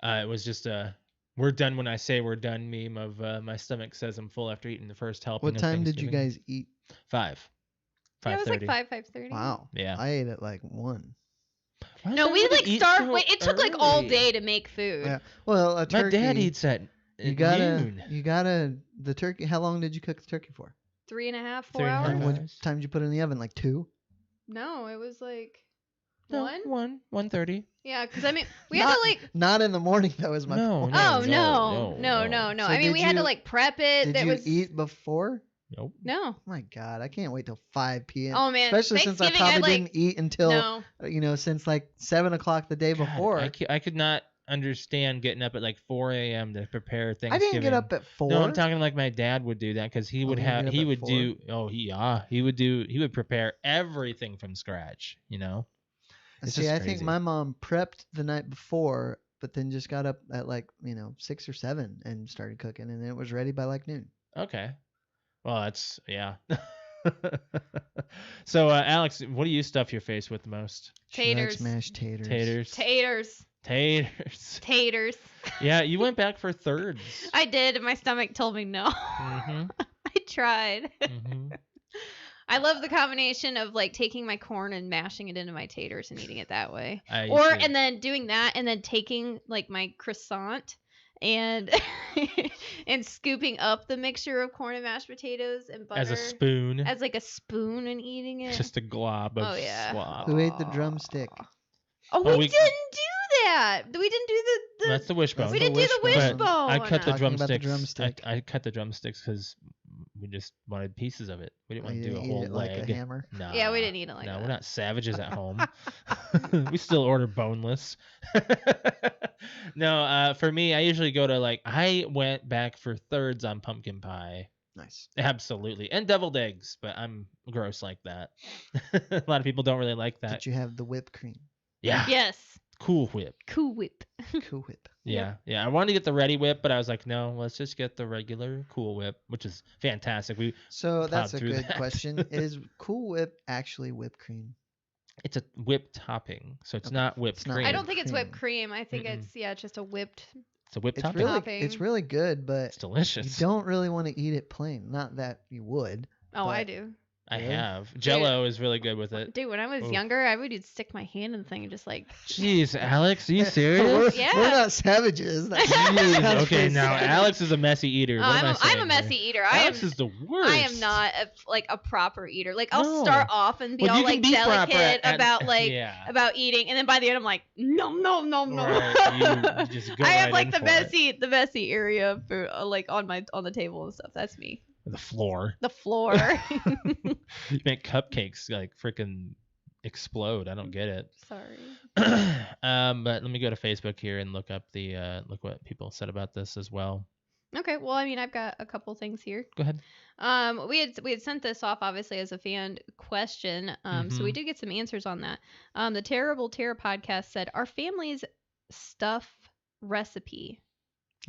It was just a "we're done when I say we're done" meme of my stomach says I'm full after eating the first helping. What of time did you Thanksgiving. guys eat? 5. Yeah, it was like 5:30. 5:30. Wow. Yeah. I ate at like 1. Why does No, we everybody like eat starved. so Wait, it took like all early? day to make food. Yeah. Well, a My turkey. dad eats at You gotta. noon. You gotta. The turkey. How long did you cook the turkey for? 3.5, 4 3.5 hours. And what hours. time did you put it in the oven? Like 2. No, it was like No, 1. 1:30. Yeah, because I mean, we had to like. Not in the morning. That was my No, point. Oh no, no! So I mean, did we had to you- like prep it. Did that you was eat before? Nope. no. Oh my God, I can't wait till 5 p.m. Oh man, Especially since I Thanksgiving, I probably like didn't eat until no. since like 7 o'clock the day God, before. I could not understand getting up at like 4 a.m. to prepare I Thanksgiving. didn't get up at 4. No, I'm talking like my dad would do that because he would he would have get up he at would 4? do he would prepare everything from scratch, It's See, just I think crazy. my mom prepped the night before, but then just got up at like 6 or 7 and started cooking, and then it was ready by like noon. Okay. Well, that's yeah. So, Alex, what do you stuff your face with the most? She likes Taters. mashed taters. Taters. Taters. Taters. Taters. Yeah, you went back for thirds. I did, and my stomach told me no. Mm-hmm. I tried. Mm-hmm. I love the combination of like taking my corn and mashing it into my taters and eating it that way. I Or used to- and then doing that and then taking like my croissant and and scooping up the mixture of corn and mashed potatoes and butter as a spoon, as like a spoon and eating it. just a glob of Oh, yeah. slop. Who ate the drumstick? Oh, Oh, we we- didn't do that. We didn't do the That's the wishbone. we the didn't do the wishbone. wishbone. I cut the Talking about the drumsticks. drumstick. I cut the drumsticks because we just wanted pieces of it. We didn't want You to do a didn't eat whole it leg. like a hammer. No. Yeah, we didn't eat it like no, that. we're not savages at home. We still order boneless. No, for me, I usually go to I went back for thirds on pumpkin pie. Nice. Absolutely. And deviled eggs, but I'm gross like that. A lot of people don't really like that. Did you have the whipped cream? Yeah. Yes. Cool Whip. Cool Whip. Cool Whip. Yeah. Yeah. I wanted to get the Ready Whip, but I was like, no, let's just get the regular Cool Whip, which is fantastic. So that's a through good that. question. Is Cool Whip actually whipped cream? It's a whipped topping, so it's Okay. not whipped It's not cream. I don't think it's whipped cream. cream. I think Mm-mm. it's just a whipped. It's a whipped It's topping. really Topping. it's really good, but It's delicious. you don't really want to eat it plain. Not that you would. Oh, I But- do. I Really? have. Jello is really good with it. Dude, when I was Oof. younger, I would stick my hand in the thing and just like. Jeez, Alex, are you we're, serious? Yeah. we're not savages. That's Jeez, sounds okay, pretty now savage. Alex is a messy eater. Oh, What am I I'm saying a here? messy eater. I Alex am. is the worst. I am not a proper eater. Like I'll No. start off and be Well, all you can like be proper delicate at- about yeah. about eating, and then by the end I'm like, no. Right, you just go I have right like in the for it. messy area for like on the table and stuff. That's me. The floor. The floor. You make cupcakes like freaking explode. I don't get it. Sorry. But let me go to Facebook here and look up look what people said about this as well. Okay. Well, I mean, I've got a couple things here. Go ahead. We had sent this off obviously as a fan question. So we Mhm. did get some answers on that. The Terrible Terror podcast said our family's stuff recipe.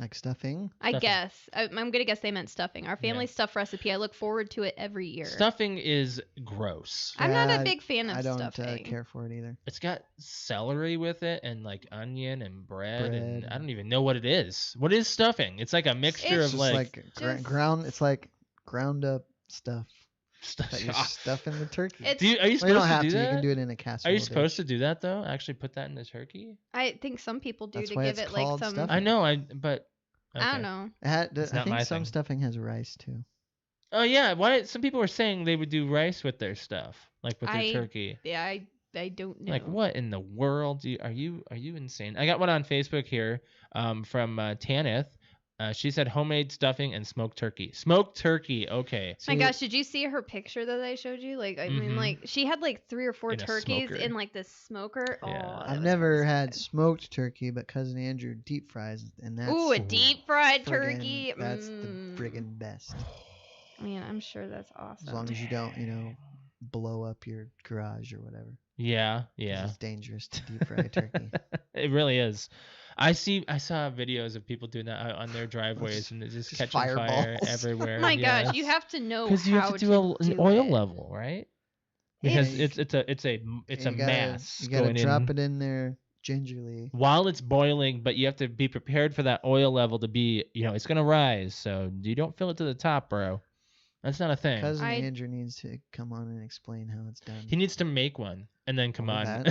Like stuffing. I Stuffing. guess I'm gonna guess they meant stuffing. Our family's stuff recipe. I look forward to it every year. Stuffing is gross. I'm not Yeah, a big fan of I don't stuffing. care for it either. It's got celery with it and like onion and bread, and Bread. I don't even know what it is. What is stuffing? It's like a mixture It's It's of just like, like just- ground. It's like ground up stuff stuff. that you're stuffing the turkey. It's- Are you Well, you supposed don't to have do to. that? You can do it in a casserole. Are you supposed to do that though? Actually put that in the turkey? I think some people do That's to why give it's it like called some. stuffing. I know, but okay. I don't know. It's I not think my some thing. stuffing has rice too. Oh yeah, why? Some people were saying they would do rice with their stuff, like with their I- turkey. Yeah, I don't know. Like what in the world? Are you insane? I got one on Facebook here, from Tanith. She said homemade stuffing and smoked turkey. Smoked turkey. Okay. My See, gosh, did you see her picture that I showed you? Like, I mean, Mhm. like she had like 3 or 4 In a turkeys smoker. in like this smoker. Oh, Yeah. that I've was never had insane. smoked turkey, but cousin Andrew deep fries, and that's Ooh, a deep fried friggin- turkey. That's the Mm. friggin' best. Man, I'm sure that's awesome. As long as you don't, blow up your garage or whatever. Yeah. 'Cause Yeah. It's dangerous to deep fry turkey. It really is. I saw videos of people doing that out on their driveways and it's just Just catching fire fireballs. everywhere. Oh my gosh, you have to know because you how have to do an do oil it. level, right? Because Yeah, it's a mass You gotta going drop in it in there gingerly. while it's boiling, but you have to be prepared for that oil level to be, it's gonna rise. So you don't fill it to the top, bro. That's not a thing. Cousin I- Andrew needs to come on and explain how it's done. He needs to make one and then come Oh, on.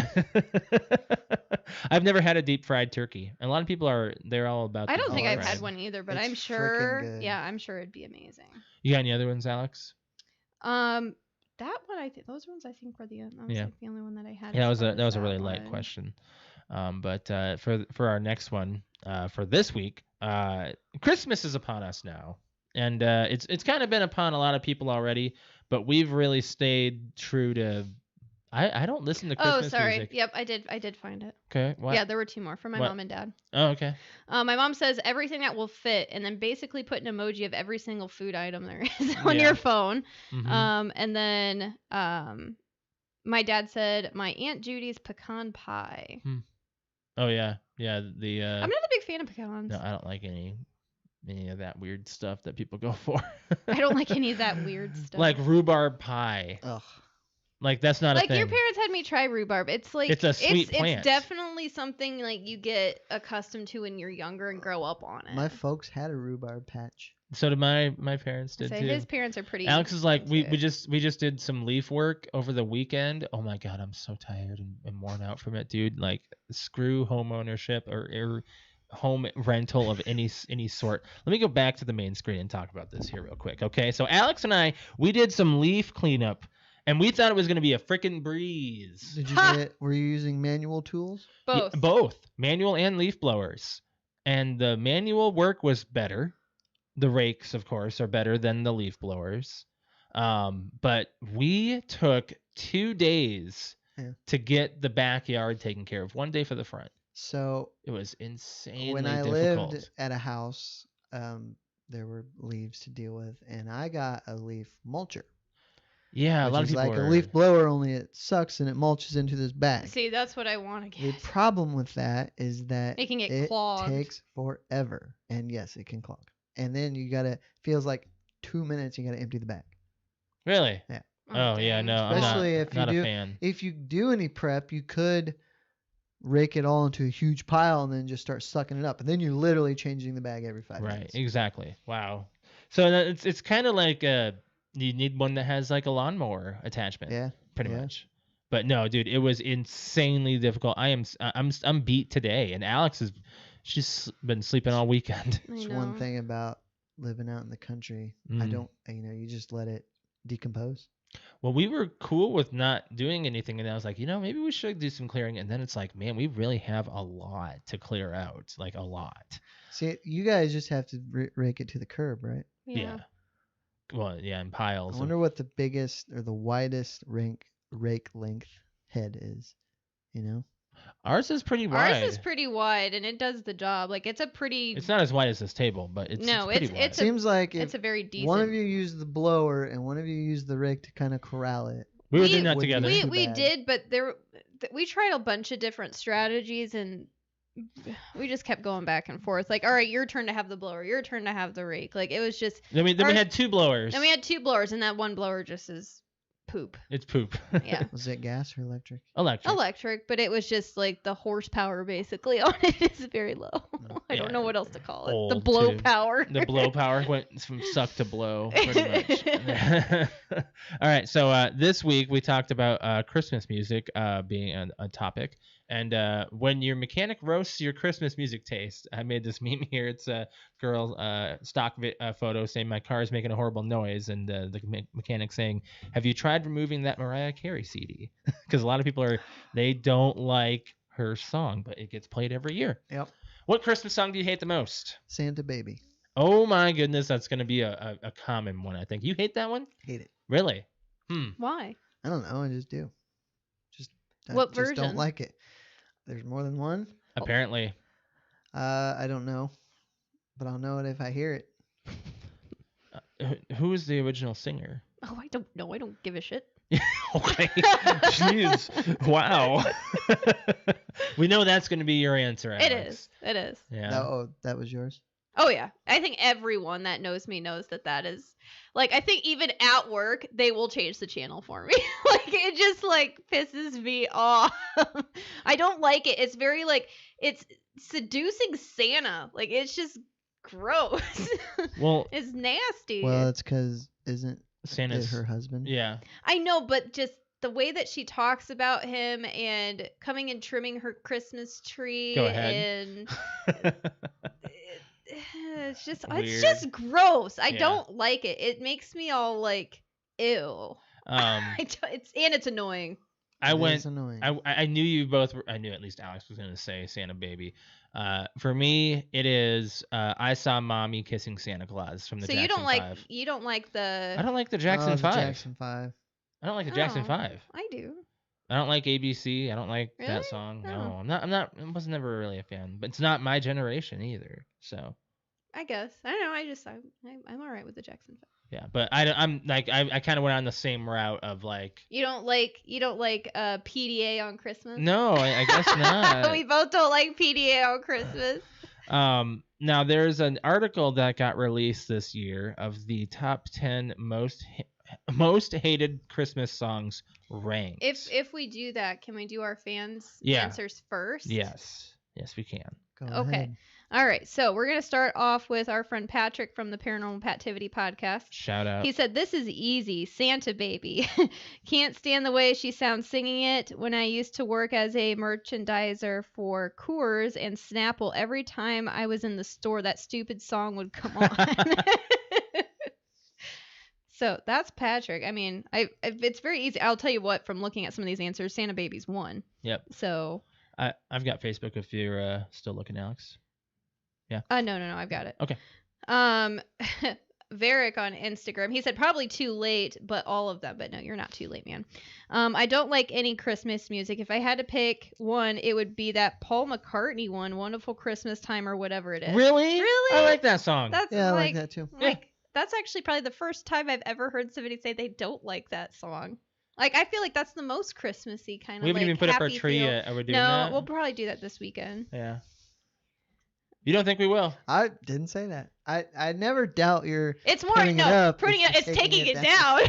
I've never had a deep fried turkey. A lot of people they're all about. I the don't deep think I've fried. had one either, but It's I'm frickin' sure. good. Yeah, I'm sure it'd be amazing. You got any other ones, Alex? That one I think those ones I think were the Yeah. the only one that I had. Yeah, as far that as was a really light one. question. But for our next one, for this week, Christmas is upon us now, and it's kind of been upon a lot of people already, but we've really stayed true to. I don't listen to Christmas Oh, sorry. music. Yep, I did find it. Okay. What? Yeah, there were 2 more from my What? mom and dad. Oh, okay. My mom says everything that will fit, and then basically put an emoji of every single food item there is on Yeah. your phone. Mhm. And then my dad said my Aunt Judy's pecan pie. Oh yeah, the I'm not a big fan of pecans. no, I don't like any of that weird stuff that people go for. I don't like any of that weird stuff. Like rhubarb pie. Ugh. Like that's not a like thing. your parents had me try rhubarb. It's like It's a sweet plant. It's definitely something like you get accustomed to when you're younger and grow up on it. My folks had a rhubarb patch. So did my parents did So too. his parents are pretty. Alex is like, we into it. just did some leaf work over the weekend. Oh my god, I'm so tired and worn out from it, dude. Like, screw home ownership or home rental of any sort. Let me go back to the main screen and talk about this here real quick, okay? So Alex and I, we did some leaf cleanup, and we thought it was gonna be a freaking breeze. Did you were you using manual tools? Both. Yeah, both manual and leaf blowers, and the manual work was better. The rakes, of course, are better than the leaf blowers. But we took 2 days Yeah. to get the backyard taken care of. 1 day for the front. So It was insanely when I difficult. lived at a house, there were leaves to deal with, and I got a leaf mulcher. Yeah, a which lot of is people like are... a leaf blower, only it sucks and it mulches into this bag. See, that's what I want to The get. problem with that is that Making it clogged. takes forever, and yes, it can clog. And then you gotta feels like 2 minutes. You gotta empty the bag. Really? Yeah. Oh, yeah, dang. no, I'm Especially not, if you not do- a fan. If you do any prep, you could rake it all into a huge pile and then just start sucking it up, and then you're literally changing the bag every 5 Right, minutes. exactly. Wow. So it's kind of like you need one that has like a lawnmower attachment. Yeah. Pretty yeah. much. But no, dude, it was insanely difficult. I'm beat today, and she's been sleeping all weekend. I It's know. one thing about living out in the country. I Mm. don't, you just let it decompose. Well, we were cool with not doing anything, and I was like, maybe we should do some clearing. And then it's like, man, we really have a lot to clear out, like a lot. See, you guys just have to rake it to the curb, right? Yeah. Well, yeah, in piles. I wonder what the biggest or the widest rake length head is. Ours is pretty wide. Ours is pretty wide, and it does the job. Like it's a pretty. It's not as wide as this table, but it's No, pretty it's- wide. it's Seems like it's if a very decent. one of you used the blower and one of you used the rake to kind of corral it. we were we- doing that would be- together. We bad. did, but we tried a bunch of different strategies, and we just kept going back and forth. Like, all right, your turn to have the blower, your turn to have the rake. Like it was just. Then we ours- had 2 blowers. Then we had 2 blowers, and that one blower just is poop. It's poop. Yeah. Was it gas or electric? Electric. Electric, but it was just like the horsepower basically on it is very low. I Yeah. don't know what else to call it. The Old, blow too. power. The blow power went from suck to blow, pretty much. All right, so this week we talked about Christmas music being a topic. And when your mechanic roasts your Christmas music taste, I made this meme here. It's a girl stock photo saying, "My car is making a horrible noise," and the mechanic saying, "Have you tried removing that Mariah Carey CD?" Because a lot of people they don't like her song, but it gets played every year. Yep. What Christmas song do you hate the most? Santa Baby. Oh my goodness, that's gonna be a common one, I think. You hate that one? Hate it. Really? Why? I don't know. I just do. I What just version? don't like it. There's more than one. Apparently. I don't know, but I'll know it if I hear it. Who is the original singer? Oh, I don't know. I don't give a shit. Okay. Jeez. Wow. We know that's going to be your answer, Alex. It is. It is. Yeah. That was yours. Oh yeah. I think everyone that knows me knows that is like I think even at work they will change the channel for me. Like it just like pisses me off. I don't like it. It's very like it's seducing Santa. Like it's just gross. Well, It's nasty. Well, it's because isn't it Santa's her husband? Yeah. I know, but just the way that she talks about him and coming and trimming her Christmas tree Go ahead. and it's just Weird. gross. I Yeah. don't like it. It makes me all like ew. It's annoying. I It went. is annoying. I knew you both. I knew at least Alex was going to say Santa Baby. For me, it is. I saw Mommy kissing Santa Claus from the So Jackson you don't like 5. you don't like the I don't like the Jackson the 5. Jackson 5. I don't like the Jackson Oh. 5. I do. I don't like ABC. I don't like that Really? song. Oh. No, I'm not. I was never really a fan. But it's not my generation either. So I guess. I don't know. I'm all right with the Jackson 5. Yeah, but I'm like I kind of went on the same route of like. You don't like PDA on Christmas? No, I guess not. We both don't like PDA on Christmas. Now there's an article that got released this year of the top 10 most hated Christmas songs ranked. If we do that, can we do our fans' Yeah. answers first? Yes, we can. Go Okay. ahead. All right. So we're gonna start off with our friend Patrick from the Paranormal Pativity podcast. Shout out. He said, "This is easy. Santa Baby. Can't stand the way she sounds singing it. When I used to work as a merchandiser for Coors and Snapple, every time I was in the store, that stupid song would come on." So that's Patrick. I mean, it's very easy. I'll tell you what, from looking at some of these answers, Santa Baby's one. Yep. So. I've got Facebook if you're still looking, Alex. Yeah. No, I've got it. Okay. Varick on Instagram, he said probably too late, but all of them. But no, you're not too late, man. I don't like any Christmas music. If I had to pick one, it would be that Paul McCartney one, "Wonderful Christmas Time" or whatever it is. Really? Really? I like that song. That's Yeah, I like that too. Like that's actually probably the first time I've ever heard somebody say they don't like that song. Like I feel like that's the most Christmassy kind of. We haven't like, even put up our happy tree feel. yet. Are we doing No, that? we'll probably do that this weekend. Yeah. You don't think we will? I didn't say that. I never doubt your. It's more Putting it up, putting it's it. It's taking it down.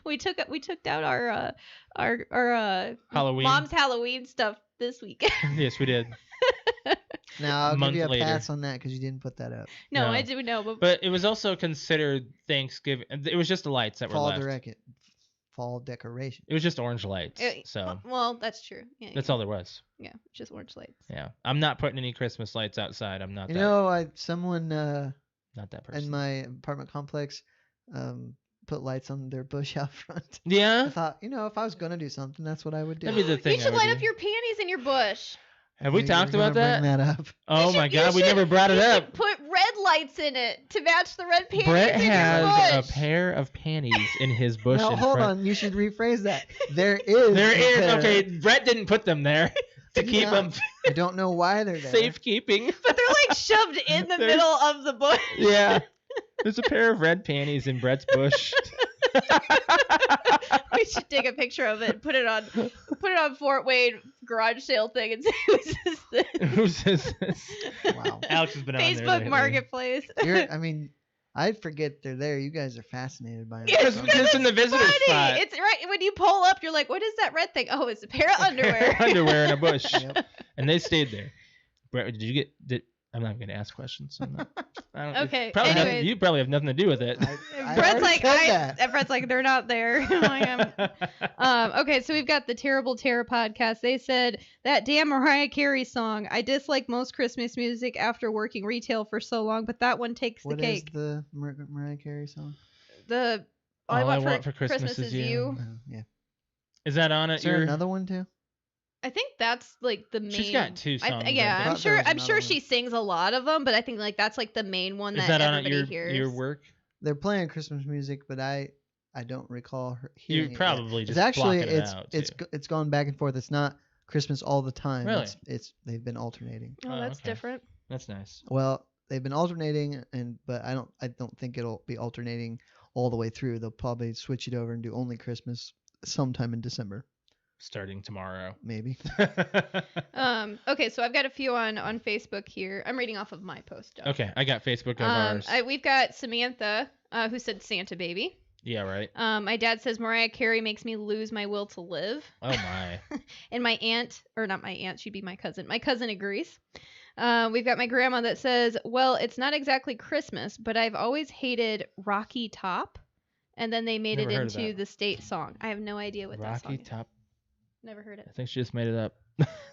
we took down our Halloween. mom's Halloween stuff this weekend. Yes, we did. Now I'll month give you a later. pass on that because you didn't put that up. No, No. I do know, but But it was also considered Thanksgiving. It was just the lights that were left. Fall decoration. It was just orange lights. it- So well, that's true. Yeah, that's all there was. Yeah, just orange lights. Yeah. I'm not putting any Christmas lights outside. I'm not You that. know, someone Not that person. in my apartment complex put lights on their bush out front. I Yeah. thought, if I was gonna do something, that's what I would do. That'd be the thing. You I should would light do. up your panties in your bush. Have we You're talked gonna about that? Bring that up. Oh You my should- you God, we should- never brought it You up. should put red lights in it to match the red panties Brett in your has bush. a pair of panties in his bush. No, in hold front. on. You should rephrase that. There is. There a is. pair. Okay, Brett didn't put them there to keep Yeah. them I don't know why they're there. safekeeping. But they're like shoved in the There's- middle of the bush. Yeah. There's a pair of red panties in Brett's bush. We should take a picture of it and put it on Fort Wayne garage sale thing and say who's this thing? Who's this? Wow. Alex has been on there Facebook lately. Marketplace. I forget they're there. You guys are fascinated by Yeah, them. Because it's in the visitor Funny. spot. It's right when you pull up, you're like, what is that red thing? Oh, it's a pair of underwear. Underwear in a bush. Yep. And they stayed there. Brett, did you get? I'm not going to ask questions. I don't, Okay, Probably anyways. you probably have nothing to do with it. I Brett's already like, said that. and Brett's like, they're not there. Okay, so we've got the Terrible Terror podcast. They said that damn Mariah Carey song. I dislike most Christmas music after working retail for so long, but that one takes the What is cake. the Mariah Carey song? The All I Want for Christmas is You. Yeah. Is that on it? Is there another one too? I think that's like the main. She's got two songs. Yeah, I I'm think. thought there sure. was I'm another sure one. she sings a lot of them, but I think like that's like the main one Is that that on at everybody hears. your work? They're playing Christmas music, but I don't recall hearing You're it probably yet. just It's actually blocking it out, too. it's gone back and forth. It's not Christmas all the time. Really? It's they've been alternating. Oh, Oh, that's okay. different. That's nice. Well, they've been alternating, but I don't think it'll be alternating all the way through. They'll probably switch it over and do only Christmas sometime in December, Starting tomorrow. maybe. Okay, so I've got a few on Facebook here. I'm reading off of my post. Josh. Okay, I got Facebook of ours. We've got Samantha, who said Santa Baby. Yeah, right. My dad says Mariah Carey makes me lose my will to live. Oh my. And my aunt, or not my aunt, she'd be my cousin. My cousin agrees. We've got my grandma that says, well, it's not exactly Christmas, but I've always hated Rocky Top. And then they made Never it heard of into that. the state song. I have no idea what that song Rocky is. Top. Never heard it. I think she just made it up.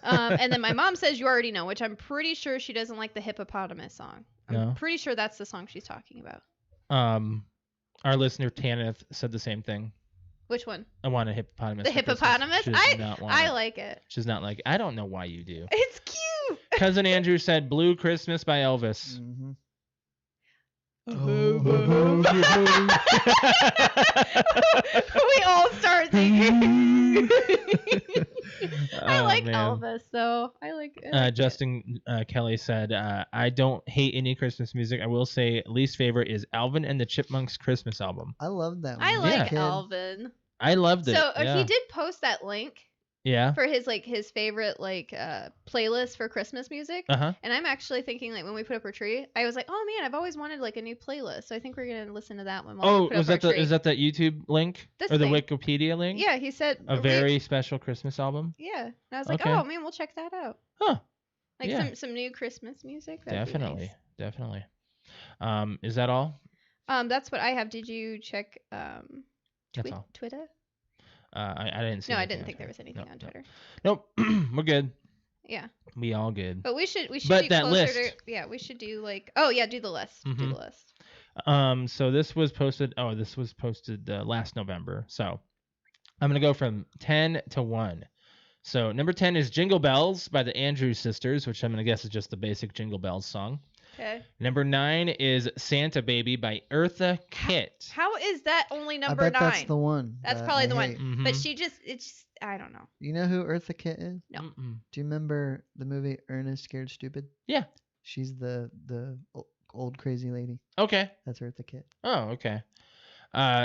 And then my mom says you already know, which I'm pretty sure she doesn't like the hippopotamus song. I'm No. pretty sure that's the song she's talking about. Our listener Tanith said the same thing. Which one? I want a hippopotamus. The for Christmas. hippopotamus? She does not want I it. like it. She's not like. I don't know why you do. It's cute. Cousin Andrew said "Blue Christmas" by Elvis. Mm-hmm. Oh, We all start singing. I Oh, like man. Elvis, though. I like it. Justin Kelly said, I don't hate any Christmas music. I will say least favorite is Alvin and the Chipmunks Christmas album. I love that one. I As a like kid. Alvin. I loved it. So yeah. he did post that link Yeah. for his favorite playlist for Christmas music. Uh-huh. And I'm actually thinking like when we put up our tree, I was like, oh man, I've always wanted like a new playlist. So I think we're gonna listen to that one. While we Oh, put was up that our the tree. is that YouTube link This or the thing. Wikipedia link? Yeah, he said A very special Christmas album. Yeah, and I was like, Okay. oh man, we'll check that out. Huh. Like Yeah. some new Christmas music. That'd be nice. Definitely. Is that all? That's what I have. Did you check That's all. Twitter? I didn't see. No, I anything didn't on think there was Twitter. anything No, on no. Twitter. Nope. We're good. Yeah. We all good. But we should But do that closer list. to we should do like do the list. Do Mhm. the list. So this was posted last November. So I'm going to go from 10 to 1. So number 10 is Jingle Bells by the Andrews Sisters, which I'm going to guess is just the basic Jingle Bells song. Okay. Number 9 is Santa Baby by Eartha Kitt. How is that only I number bet 9? that's the one. That's that probably I the one. hate. Mhm. But it's I don't know. You know who Eartha Kitt is? No. Mm-mm. Do you remember the movie Ernest Scared Stupid? Yeah. She's the old crazy lady. Okay. That's Eartha Kitt. Oh, okay.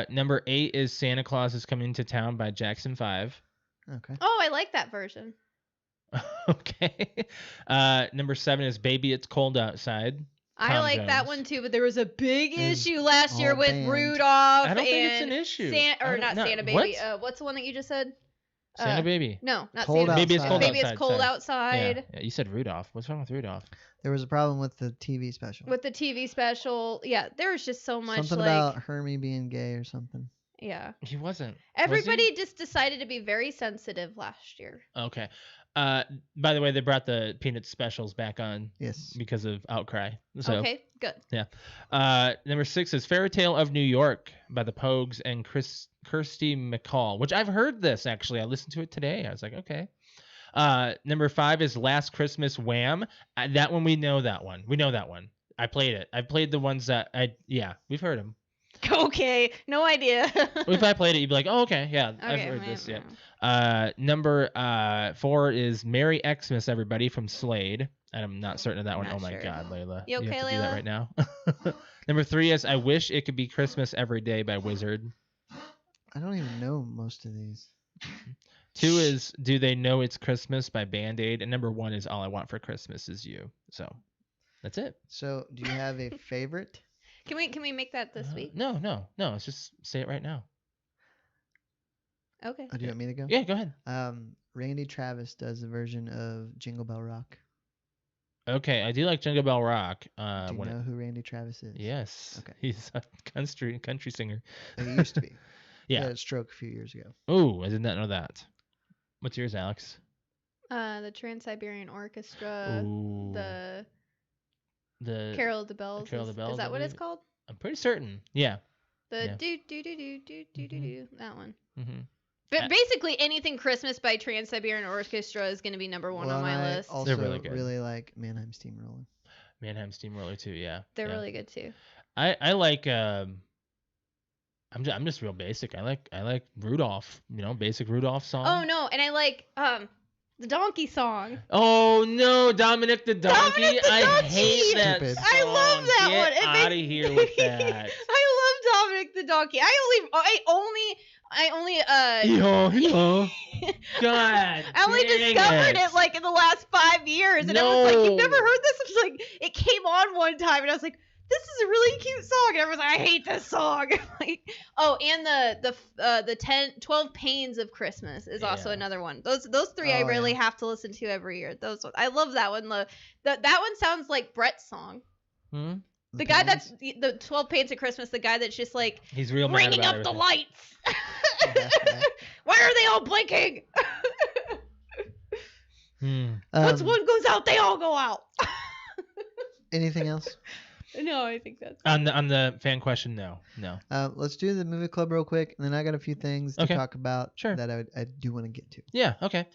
Number 8 is Santa Claus is Coming to Town by Jackson 5. Okay. Oh, I like that version. Okay. Number 7 is Baby It's Cold Outside. I Tom like that Jones. one too, but there was a big Is issue last year all with banned. Rudolph. I don't think it's and an issue. Not Santa Baby. What? What's the one that you just said? Santa Baby. No, not Cold Santa Baby It's Outside. Cold Baby Outside. It's Cold sorry. Outside. Yeah, you said Rudolph. What's wrong with Rudolph? There was a problem with the TV special. With the TV special, yeah, there was just so much Something like, about Hermie being gay or something. yeah. He wasn't. Was Everybody just decided to be very sensitive last year. he? Okay. By the way, they brought the Peanuts specials back on Yes. because of outcry. So, Okay, good. number 6 is Fairy Tale of New York by the Pogues and Kirsty McCall, which I've heard this actually. I listened to it today. I was like, okay. Number 5 is Last Christmas Wham. That one, we know that one. We know that one. I played it. I played the ones that we've heard them. Okay, no idea. If I played it, you'd be like, oh, okay, yeah, I've Okay, heard this, yeah. yeah. Number 4 is Merry Xmas, everybody, from Slade. And I'm not certain of that one. Not Oh my sure. God, Layla. You okay, have to do that Layla? right now. Number 3 is I Wish It Could Be Christmas Every Day by Wizard. I don't even know most of these. 2 is Do They Know It's Christmas by Band Aid. And number 1 is All I Want for Christmas Is You. So that's it. So, do you have a favorite? Can we make that this week? No. Let's just say it right now. Okay. Oh, do you want me to go? Yeah, go ahead. Randy Travis does a version of Jingle Bell Rock. Okay, I do like Jingle Bell Rock. Do you know who Randy Travis is? Yes. Okay. He's a country singer. He used to be. He Yeah. had a stroke a few years ago. Oh, I did not know that. What's yours, Alex? The Trans-Siberian Orchestra, Ooh. the The Carol of the Bells. Carol of the Bells, Is I that what it's believe. called? I'm pretty certain. Yeah. The Yeah. do do do do do do do do that one. Mm-hmm. But basically, anything Christmas by Trans-Siberian Orchestra is going to be number one on and my I list. also really good. really like Mannheim Steamroller. Mannheim Steamroller too. Yeah. They're yeah. really good too. I like. I'm just real basic. I like Rudolph. Basic Rudolph song. Oh no, and I like the donkey song. Oh no, Dominic the Donkey! Dominic the I Donkey! hate that Stupid. song. I love that Get one. It out of makes- here with that. I love Dominic the Donkey. I only Yo. God. I only dang discovered it like in the last 5 years, and I was like, "You've never No. heard this?" It's like it came on one time, and I was like, "This is a really cute song," and everyone's like, "I hate this song." Like, oh, and the 12 Pains of Christmas is also Yeah. another one. Those three I Oh, really yeah. have to listen to every year. I love that one. That one sounds like Brett's song. Hmm? The guy Pains? that's the 12 Pains of Christmas. The guy that's just like He's real mad ringing about up the everything. lights. Yeah. Why are they all blinking? Once one goes out, they all go out. Anything else? No, I think that's On the fan question, no. Let's do the movie club real quick, and then I got a few things to Okay. talk about Sure. that I do want to get to. Yeah. Okay.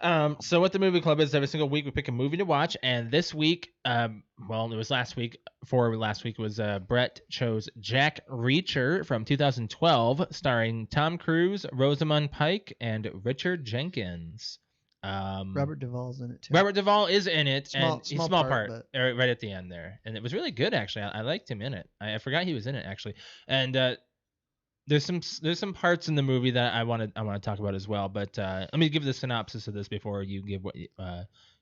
So what the movie club is, every single week we pick a movie to watch, and this week, well, it was last week. For last week was Brett chose Jack Reacher from 2012, starring Tom Cruise, Rosamund Pike, and Richard Jenkins. Robert Duvall's in it too. Robert Duvall is in it, Small- and he's small small part, part, right at the end there, and it was really good actually. I liked him in it. I forgot he was in it actually, and there's some parts in the movie that I want to talk about as well. But let me give the synopsis of this before you give what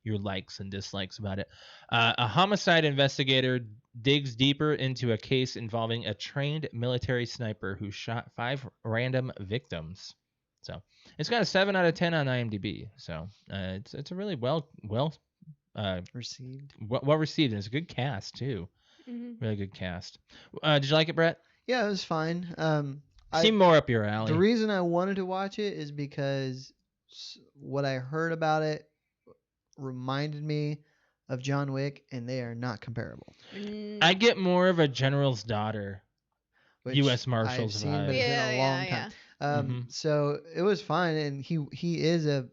your likes and dislikes about it. A homicide investigator digs deeper into a case involving a trained military sniper who shot 5 random victims. So it's got a 7 out of 10 on IMDb. So it's a really well Received. well received, and it's a good cast too. Mhm. Really good cast. Did you like it, Brett? Yeah, it was fine. Seemed more up your alley. The reason I wanted to watch it is because what I heard about it reminded me of John Wick, and they are not comparable. I get more of a general's daughter, Which U.S. Marshals I've seen, vibe. but it's been Yeah, a long time. Mhm. So it was fine, and he is a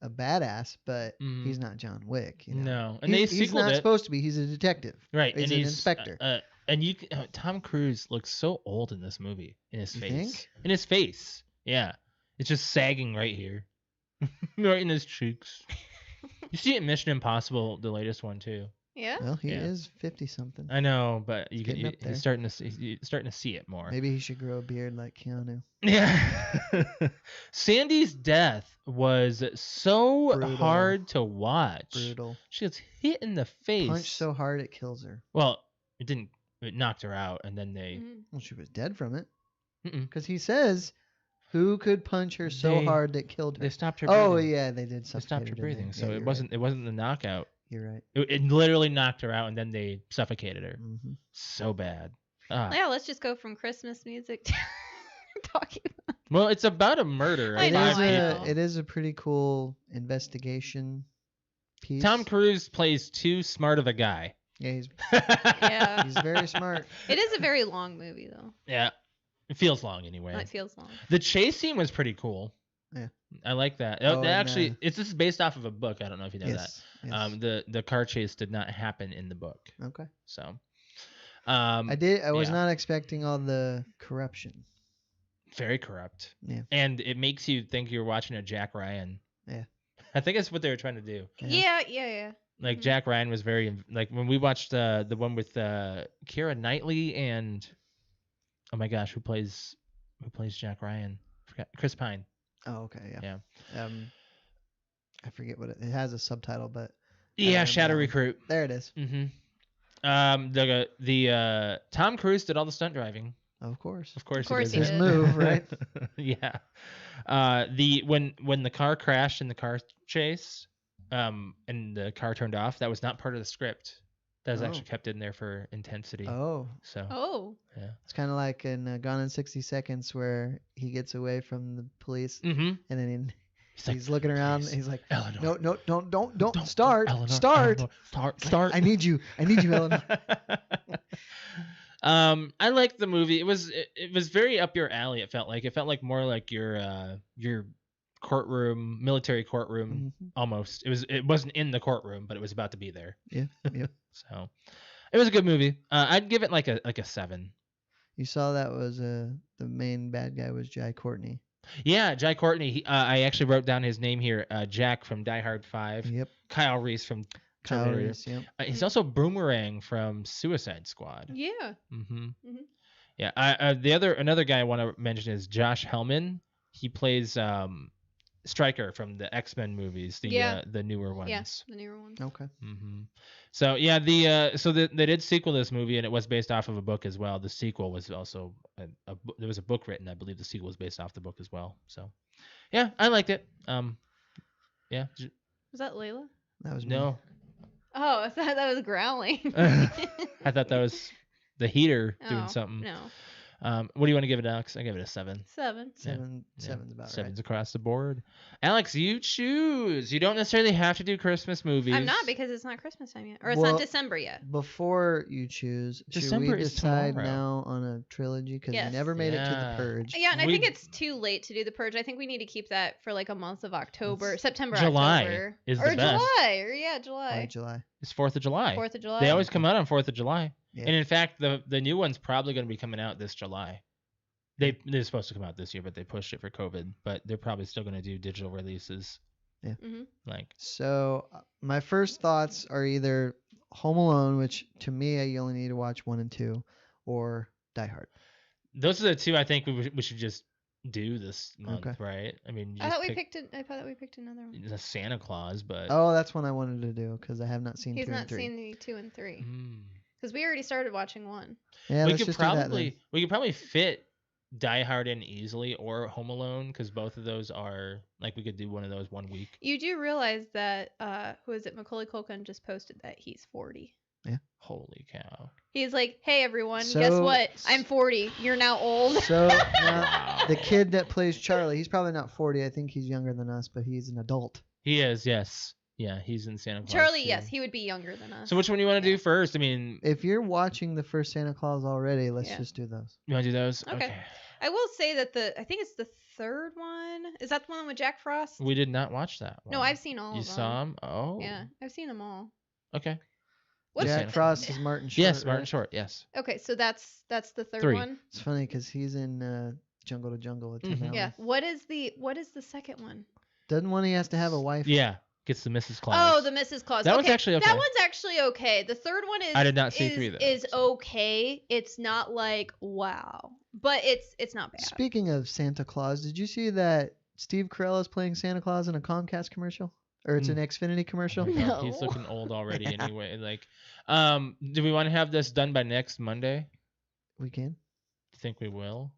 badass, but Mhm. he's not John Wick. You know? No, and they he's sequeled not it. supposed to be. He's a detective. Right, He's and an he's inspector. And Tom Cruise looks so old in this movie. In his You face. think? In his face. Yeah, it's just sagging right here, right in his cheeks. You see it in Mission Impossible, the latest one too. Yeah. Well, he Yeah. is 50 something. I know, but you getting up there. he's starting to see it more. Maybe he should grow a beard like Keanu. Yeah. Sandy's death was so Brutal. hard to watch. Brutal. She gets hit in the face. Punch so hard it kills her. Well, it didn't. It knocked her out, and then they. Mhm. Well, she was dead from it. Mm-mm. Because he says, "Who could punch her so They- hard that killed her?" They stopped her. Breathing. Oh yeah, they did. They stopped her breathing, Yeah, so you're it wasn't. It wasn't the knockout. Right. You're right. It literally knocked her out, and then they suffocated her. Hmm. So bad. Ah. Yeah, let's just go from Christmas music to talking. Well, it's about a murder. I It know, is I a know. it is a pretty cool investigation piece. Tom Cruise plays too smart of a guy. Yeah, he's Yeah. he's very smart. It is a very long movie though. Yeah, it feels long anyway. It feels long. The chase scene was pretty cool. Yeah. I like that. Oh, and, Actually, this is based off of a book. I don't know if you know Yes. Yes. that. The car chase did not happen in the book. Okay. So, I was yeah. not expecting all the corruption. Very corrupt. Yeah. And it makes you think you're watching a Jack Ryan. Yeah. I think that's what they were trying to do. Yeah. Like Mhm. Jack Ryan was very like when we watched the one with Keira Knightley and oh my gosh, who plays Jack Ryan? Forgot Chris Pine. Oh, okay. Yeah. Yeah. I forget what it has a subtitle, but Yeah, remember Shadow that one. Recruit. there it is. Mm-hmm. The Tom Cruise did all the stunt driving. Of course. Of course, Of course he he did. His did. move, right? Yeah. When the car crashed in the car chase, and the car turned off, that was not part of the script. That was actually Oh. kept in there for intensity. Oh, So Oh. yeah. it's kind of like in Gone in 60 Seconds where he gets away from the police Mm-hmm. and then He's like, he's looking around. "Please, He's like, Eleanor, no, don't start, Eleanor, start. Eleanor, start. I need you, Eleanor. I liked the movie. It was very up your alley. It felt like more like your courtroom, military courtroom Mhm. almost. It wasn't in the courtroom, but it was about to be there. Yeah, yeah. So it was a good movie. I'd give it like a 7. You saw that was the main bad guy was Jai Courtney. Yeah, Jai Courtney. I actually wrote down his name here. Jack from Die Hard 5. Yep. Kyle Reese from Kyle Terminator. Reese, yep. He's also Boomerang from Suicide Squad. Yeah. Mm-hmm. Mhm. Yeah. Another guy I want to mention is Josh Hellman. He plays Stryker from the X-Men movies, the newer ones. Yeah. The newer one. Okay. Mm-hmm. So yeah, they did sequel this movie, and it was based off of a book as well. The sequel was also there was a book written. I believe the sequel was based off the book as well. So yeah, I liked it. Yeah. Was that Layla? That was me. No, Oh, I thought that was growling. I thought that was the heater doing Oh, something. No. What do you want to give it, Alex? I give it a 7. 7. Seven's about Sevens right. across the board. Alex, you choose. You don't necessarily have to do Christmas movies. I'm not because it's not Christmas time yet, or it's Well, not December yet. Before you choose, December should we is decide tomorrow. now on a trilogy? Because Yes. we never made it to Yeah. the Purge. Yeah, and I We- think it's too late to do the purge. I think we need to keep that for like a month of October, September, July October, is the or best. July, or By July, July. It's 4th of July. 4th of July. They always come out on 4th of July. Yeah. And in fact, the new one's probably going to be coming out this July. They're supposed to come out this year, but they pushed it for COVID. But they're probably still going to do digital releases. Mhm. Like, So my first thoughts are either Home Alone, which to me you only need to watch 1 and 2, or Die Hard. those are the two I think we should just do this month, Okay. right? I mean, you I just thought we pick picked. I thought we picked another one. the Santa Claus, but Oh, that's one I wanted to do because I have not seen He's 2 not and 3. seen the 2 and 3 Mm. because we already started watching 1. Yeah, we let's could just do that probably then. we could probably fit Die Hard in easily or Home Alone because both of those are like we could do one of those 1 week. You do realize that who is it? Macaulay Culkin just posted that he's 40. Holy cow! He's like, "Hey everyone, guess So- what? I'm 40. You're now old." So now, the kid that plays Charlie, he's probably not 40. I think he's younger than us, but he's an adult. He is, yes, yeah, he's in Santa Claus. Charlie, too. yes, he would be younger than us. So which one do you want to do first? I mean, If you're watching the first Santa Claus already, let's Yeah. just do those. you want to do those? Okay. I will say that I think it's the third one. Is that the one with Jack Frost? We did not watch that one. No, I've seen all You of them. saw him? Oh. Yeah, I've seen them all. Okay. What's Jack Santa- Frost is Martin Short. Yes, Martin right? Short. Yes. Okay, so that's the third 3. one. It's funny because he's in Jungle to Jungle with Tim Mhm. Allen. Yeah. What is the second one? Doesn't one he has to have a wife? Yeah. Gets the Mrs. Claus. Oh, the Mrs. Claus. That one's actually okay. That one's actually okay. The third one is I did not see 3 of those. is okay. It's not like wow, but it's not bad. Speaking of Santa Claus, did you see that Steve Carell is playing Santa Claus in a Comcast commercial? Or it's an Xfinity Oh commercial? my God, He's No. looking old already anyway. Like, do we want to have this done by next Monday? We can. Do you think we will?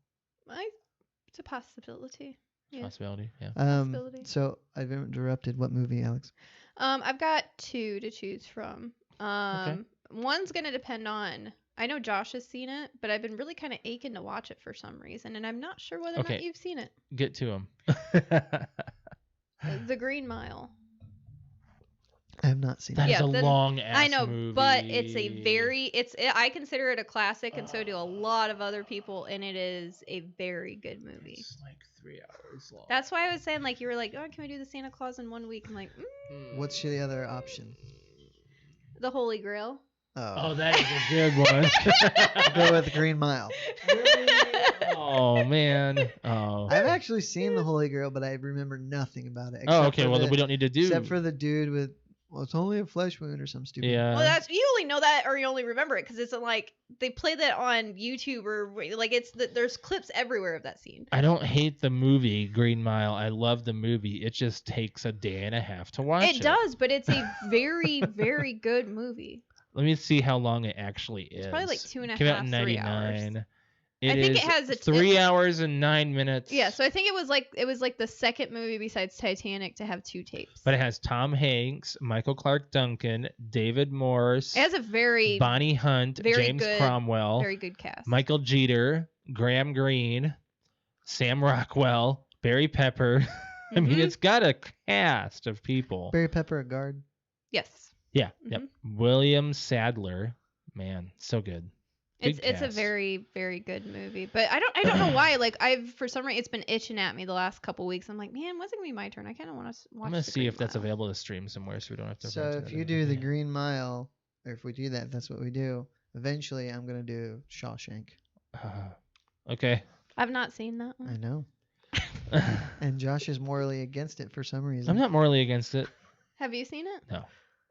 It's a possibility. Yeah. Possibility. Yeah. Possibility. So I've interrupted. What movie, Alex? I've got 2 to choose from. One's gonna depend on. I know Josh has seen it, but I've been really kind of aching to watch it for some reason, and I'm not sure whether or Okay. not you've seen it. Get to him. The Green Mile. I have not seen That it. is Yeah, a the- long ass I know, movie. but it's a very I consider it a classic, and so do a lot of other people, and it is a very good movie. It's like 3 hours long. That's why I was saying, like, you were like, oh, can we do the Santa Claus in 1 week? I'm like, What's the other option? The Holy Grail. Oh, that is a good one. Go with Green Mile. Oh man. Oh. I've actually seen The Holy Grail, but I remember nothing about it. Oh, except okay. for Well, the- then we don't need to do. Except for the dude with, well, it's only a flesh wound or some stupid. Yeah. Well, that's you only know that, or you only remember it because it's like they play that on YouTube or like there's clips everywhere of that scene. I don't hate the movie Green Mile. I love the movie. It just takes a day and a half to watch it. It does, but it's a very, very good movie. Let me see how long it actually is. It's probably like 2.5, Came out in 3 hours. 99. I think it is has a 3 hours and 9 minutes. Yeah, so I think it was like the second movie besides Titanic to have 2 tapes. But it has Tom Hanks, Michael Clark Duncan, David Morse, It has a very, Bonnie Hunt, very James good- Cromwell, very good cast. Michael Jeter, Graham Greene, Sam Rockwell, Barry Pepper. I mean, Mhm. it's got a cast of people. Barry Pepper, a guard. Yes. Yeah. Yep. William Sadler. Man, so good. Big It's a cast. very, very good movie. But I don't know why. Like for some reason it's been itching at me the last couple weeks. I'm like, man, when's it gonna be my turn? I kinda wanna watch I'm gonna The see Green if that's Mile. available to stream somewhere, so we don't have to. So rent if it you out. do The Yeah. Green Mile, or if we do that, if that's what we do, eventually I'm going to do Shawshank. Okay. I've not seen that I one. know. And Josh is morally against it for some reason. I'm not morally against it. Have you seen it? No.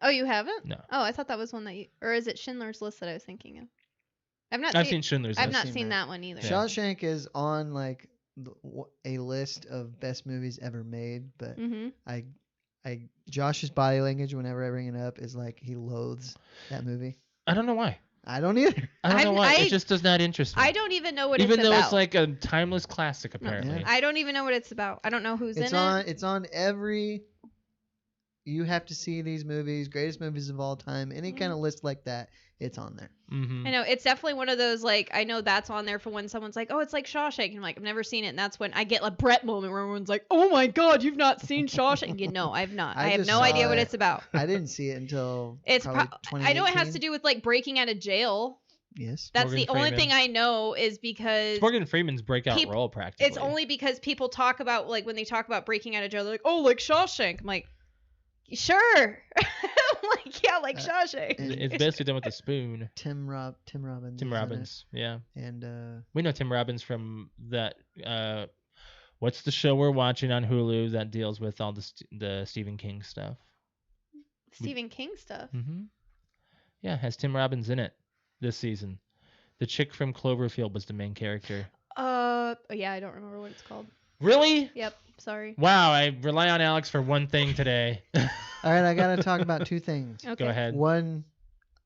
Oh, you haven't? No. Oh, I thought that was one that you, or is it Schindler's List that I was thinking of? I've seen Schindler's I've List. not seen seen that. that one either. Yeah. Shawshank is on like a list of best movies ever made, but Mm-hmm. Josh's body language whenever I bring it up is like he loathes that movie. I don't know why. I don't either. I don't know why. I- it just does not interest me. I don't even know what Even it's though about. it's like a timeless classic, apparently. Yeah. I don't even know what it's about. I don't know who's It's in on. it. It's on every you have to see these movies, greatest movies of all time, any kind of list like that, it's on there. Mm-hmm. I know it's definitely one of those like I know that's on there for when someone's like, oh, it's like Shawshank, and I'm like, I've never seen it, and that's when I get a Brett moment where everyone's like, oh my god, you've not seen Shawshank? You know, I've not. I have just no saw idea what it. it's about. I didn't see it until It's probably I know it has 2018. to do with like breaking out of jail. Yes. That's Morgan the only Freeman. thing I know is because Morgan Freeman's breakout Peop- role practically. it's only because people talk about like when they talk about breaking out of jail, they're like, oh, like Shawshank. I'm like, sure. I'm like, yeah, like Shawshank. and It's basically done with a spoon. Tim Robbins. Tim is in it. Robbins, yeah. And We know Tim Robbins from that. What's the show we're watching on Hulu that deals with all the Stephen King stuff? Stephen King stuff. Mm-hmm. Yeah, has Tim Robbins in it this season. The chick from Cloverfield was the main character. Yeah, I don't remember what it's called. Really? Yep, sorry. Wow, I rely on Alex for one thing today. all right, I gotta talk about two things. Okay. Go ahead. One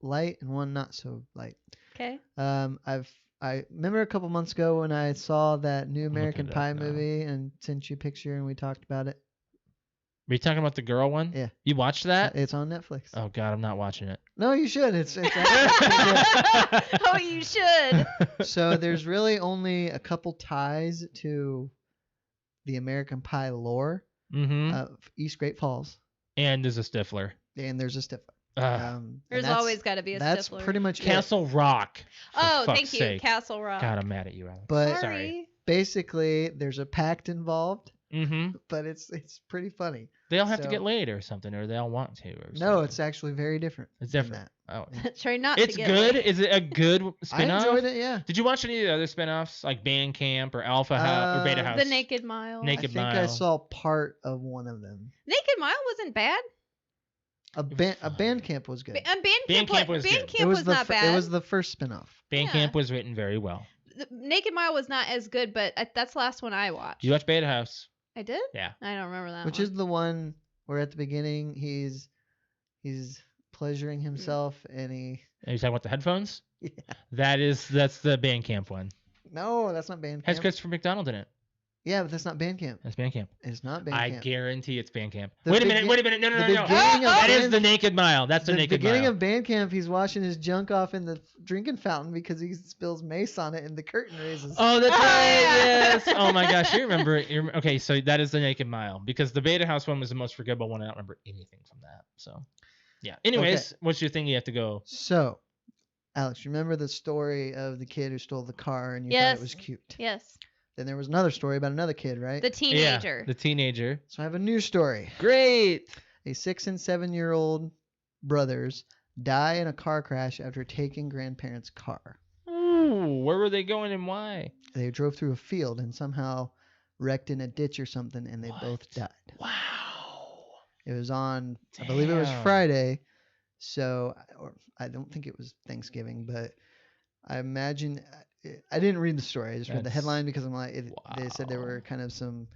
light and one not so light. Okay. I remember a couple months ago when I saw that new looking American it up Pie now. movie and sent you a picture and we talked about it. Were you talking about the girl one? Yeah. You watched that? It's on Netflix. Oh God, I'm not watching it. No, you should. It's actually Oh, you should. so there's really only a couple ties to the American Pie lore Mm-hmm. of East Great Falls, And there's a Stifler. and there's a Stifler. Ugh. There's always got to be a That's Stifler. pretty much it. Castle Rock. for Oh, fuck's thank you, sake. Castle Rock. God, I'm mad at you, Alex. But Sorry. basically, there's a pact involved, Mm-hmm. but it's pretty funny. They all have to So- get laid or something, or they all want to. Or No, something. it's actually very different. It's than different. Oh. Try not It's to get good. laid. Is it a good I spin-off? enjoyed it. Yeah. Did you watch any of the other spin-offs like Bandcamp or Alpha House or Beta House? The Naked Mile. Naked I think I Mile. saw part of one of them. Naked Mile wasn't bad. A Bandcamp was good. And Bandcamp was good. Bandcamp was not bad. It was the first spinoff. Bandcamp Yeah. was written very well. The Naked Mile was not as good, but that's the last one I watched. You watch Beta House? I did? Yeah. I don't remember that Which one. is the one where at the beginning he's pleasuring himself and he Are you talking about the headphones? Yeah. That's the Bandcamp one. No, that's not Bandcamp. Has Christopher McDonald in it. Yeah, but that's not Bandcamp. That's Bandcamp. It's not Bandcamp. I guarantee it's Bandcamp. The Wait a begin- minute. No. the no. beginning of That is Band- the Naked Mile. That's the Naked beginning Mile. of Bandcamp, he's washing his junk off in the drinking fountain because he spills mace on it and the curtain raises. Oh, that's Oh, right. yeah. Yes. Oh my gosh, you remember? Okay, so that is the Naked Mile because the Beta House one was the most forgettable one. I don't remember anything from that. So, yeah. Anyways, what's your thing? You have to go. So, Alex, remember the story of the kid who stole the car and you thought Yes. it was cute? Yes. Then there was another story about another kid, right? The teenager. Yeah, the teenager. So I have a new story. Great. A 6 and 7-year-old brothers die in a car crash after taking grandparents' car. Ooh, where were they going and why? They drove through a field and somehow wrecked in a ditch or something, and they both What? died. Wow. It was on, I believe it was Damn. Friday, so or I don't think it was Thanksgiving, but I imagine I didn't read the story. I just read the That's- headline because I'm like, they said there wow. were kind of some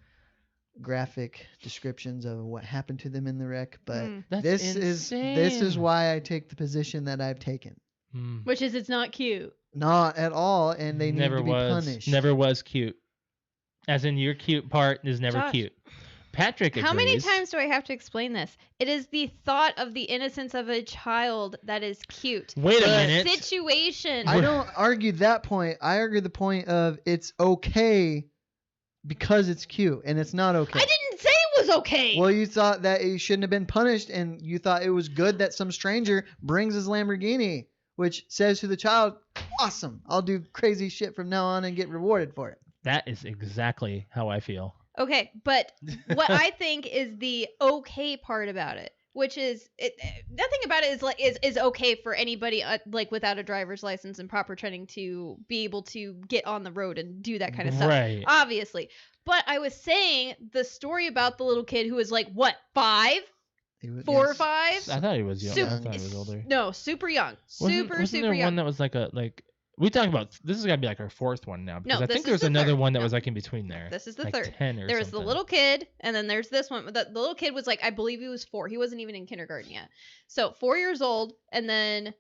graphic descriptions of what happened to them in the wreck, but Mm. That's this is insane. why I take the position that I've taken. Hmm. Which is it's not cute. Not at all, and they need never to be was. punished. Never was cute. As in your cute part is never Josh, cute. Patrick agrees. How many times do I have to explain this? It is the thought of the innocence of a child that is cute. Wait a The minute. situation. I don't argue that point. I argue the point of it's okay because it's cute, and it's not okay. I didn't say it was okay. Well, you thought that he shouldn't have been punished, and you thought it was good that some stranger brings his Lamborghini, which says to the child, awesome, I'll do crazy shit from now on and get rewarded for it. That is exactly how I feel. Okay, but what I think is the okay part about it, which is nothing about it is like is okay for anybody like without a driver's license and proper training to be able to get on the road and do that kind of stuff. Right. Obviously. But I was saying the story about the little kid who was like what, 5? He was- 4 or yes. 5? I thought he was young. Sup- I thought he was older. No, super young. Super Wasn't there young. one that was like we talked about this is gotta be like our fourth one now because I this think there is was the another third. one that No. was like in between there. This is the like third. 10 or There was the something. little kid, and then there's this one. The little kid was like, I believe he was 4. He wasn't even in kindergarten yet. So 4 years old, and then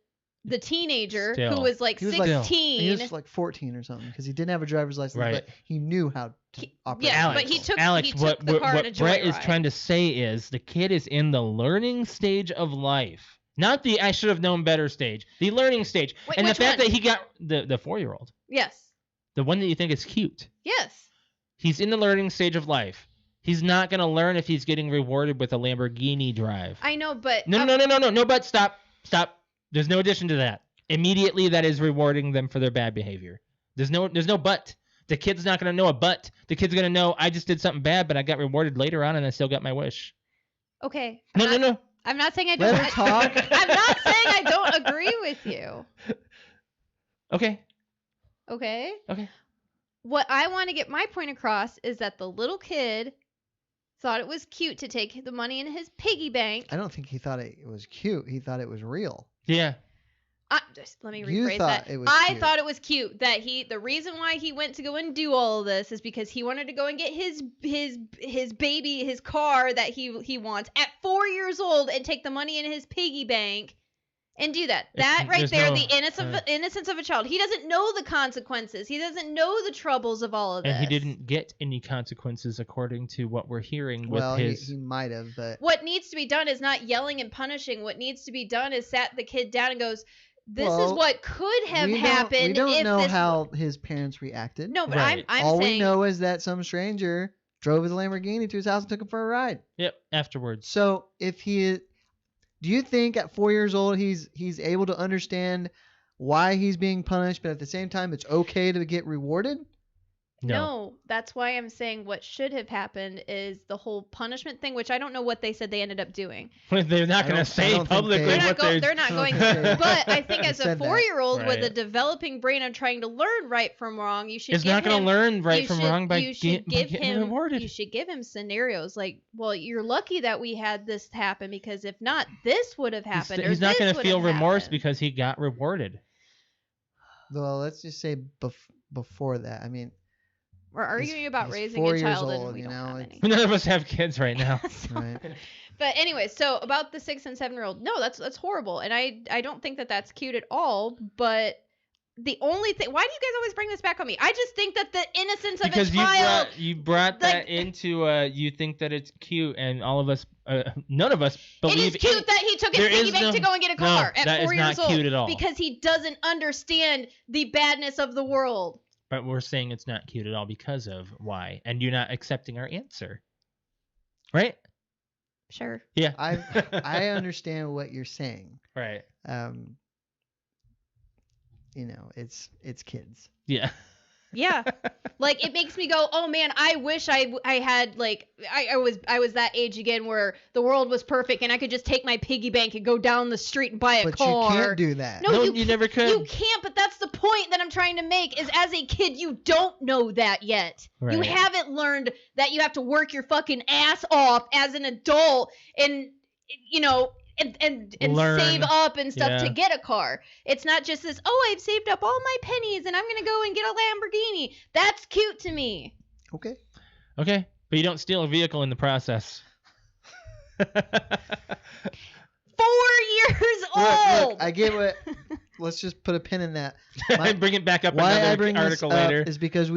the teenager Still. who was like He was like- 16. He was like 14 or something because he didn't have a driver's license, Right. but he knew how operate. Yeah, Alex, but he took Alex, the car on a what Brett is joyride. trying to say is the kid is in the learning stage of life, not the I should have known better stage. The learning stage, Wait, and the which fact one? that he got the 4-year-old, Yes. the one that you think is cute. Yes. He's in the learning stage of life. He's not gonna learn if he's getting rewarded with a Lamborghini drive. I know, but No. But stop. There's no addition to that. Immediately, that is rewarding them for their bad behavior. There's no but. The kid's not gonna know a but. The kid's gonna know I just did something bad, but I got rewarded later on, and I still got my wish. Okay. No. I'm not saying I Let don't. her talk. I'm not saying I don't agree with you. Okay. Okay. Okay. What I want to get my point across is that the little kid thought it was cute to take the money in his piggy bank. I don't think he thought it was cute. He thought it was real. Yeah. Let me You rephrase thought that. it was I cute. thought it was cute that the reason why he went to go and do all of this is because he wanted to go and get his baby, his car that he wants at 4 years old and take the money in his piggy bank and do that. That right there's there, no- the innocence of a child. He doesn't know the consequences. He doesn't know the troubles of all of this. And he didn't get any consequences according to what we're hearing with Well, his. he might have, but What needs to be done is not yelling and punishing. What needs to be done is sat the kid down and goes, "This is Well, what could have happened." We don't if know this how his parents reacted. No, but Right. I'm All saying we know is that some stranger drove his Lamborghini to his house and took him for a ride. Yep. Afterwards. So do you think at 4 years old he's able to understand why he's being punished, but at the same time it's okay to get rewarded? No, that's why I'm saying what should have happened is the whole punishment thing, which I don't know what they said they ended up doing. They're not going to I say don't think publicly they- what They're not going to. But I think as a said that. 4-year-old with a Right. developing brain of trying to learn right from wrong, you should. Is give not going him- to learn right you from should- wrong by you should give getting him rewarded. You should give him scenarios like, well, you're lucky that we had this happen because if not, this would have happened. He's not going to feel remorse because he got rewarded. Well, let's just say before that. I mean, we're arguing about he's raising 4 a years child old, and we you don't know, have it's- any. None of us have kids right now. So- right? But anyway, so about the 6 and 7-year-old, no, that's horrible, and I don't think that that's cute at all. But the only thing, why do you guys always bring this back on me? I just think that the innocence of Because a child. you brought that into you think that it's cute, and all of us, none of us It believe is cute that he took his there piggy is bank no- to go and get a no, car at that 4 is years not old cute at all. because he doesn't understand the badness of the world. But we're saying it's not cute at all because of why, and you're not accepting our answer, right? Sure. Yeah. I understand what you're saying. Right. It's kids. Yeah. Yeah. Like it makes me go, oh man, I wish I had like I was that age again where the world was perfect and I could just take my piggy bank and go down the street and buy a But car. you can't do that. No, you never could. You can't, but that's the point that I'm trying to make is as a kid you don't know that yet. You Right. haven't learned that you have to work your fucking ass off as an adult and and Learn. save up and stuff Yeah. to get a car. It's not just this, oh, I've saved up all my pennies and I'm going to go and get a Lamborghini. That's cute to me. Okay. Okay, but you don't steal a vehicle in the process. 4 years Look, old. I get what. Let's just put a pin in that. Bring it back up Why I another bring article this up later. is because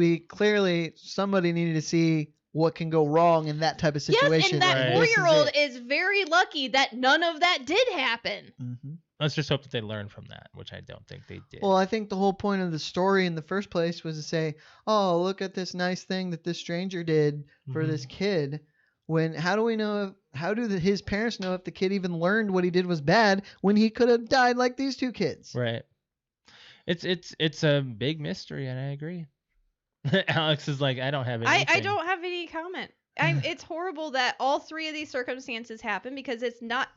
somebody needed to see what can go wrong in that type of Yes, situation. and that Right. 4-year-old is very lucky that none of that did happen. Mm-hmm. Let's just hope that they learn from that, which I don't think they did. Well, I think the whole point of the story in the first place was to say, "Oh, look at this nice thing that this stranger did for Mhm. this kid." When how do we know? How do his parents know if the kid even learned what he did was bad when he could have died like these two kids? Right. It's a big mystery, and I agree. Alex is like, I don't have anything. I don't have any comment. It's horrible that all 3 of these circumstances happen because it's not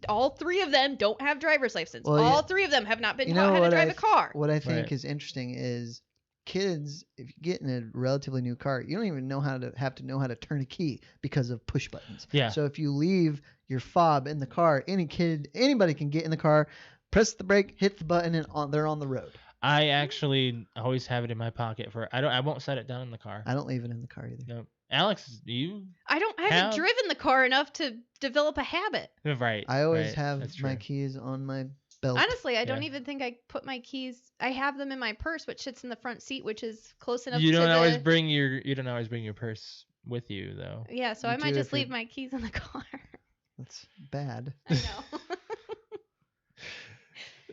all 3 of them don't have driver's license. Well, all yeah. 3 of them have not been You taught know how to what drive a car. What I think Right. is interesting is kids, if you get in a relatively new car, you don't even know how to turn a key because of push buttons. Yeah. So if you leave your fob in the car, anybody can get in the car, press the brake, hit the button, and they're on the road. I actually always have it in my pocket I won't set it down in the car. I don't leave it in the car either. No. Alex, you I haven't driven the car enough to develop a habit. right. I always right. have That's my true. keys on my spelled. Honestly, I don't Yeah. even think I put my keys. I have them in my purse, which sits in the front seat, which is close enough You to don't the. always bring your purse with you though. Yeah, so You I might do just if you're- leave my keys in the car. That's bad. I know.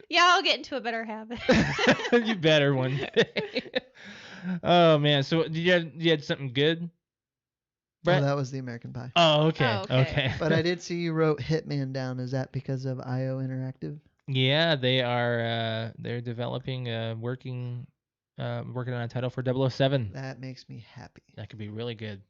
Yeah, I'll get into a better habit. You better one day. Oh man, so you had something good, Oh, Brett? that was the American Pie. Oh, okay. Oh, okay. Okay. But I did see you wrote Hitman down. Is that because of IO Interactive? Yeah, they are. They're developing, working on a title for 007. That makes me happy. That could be really good.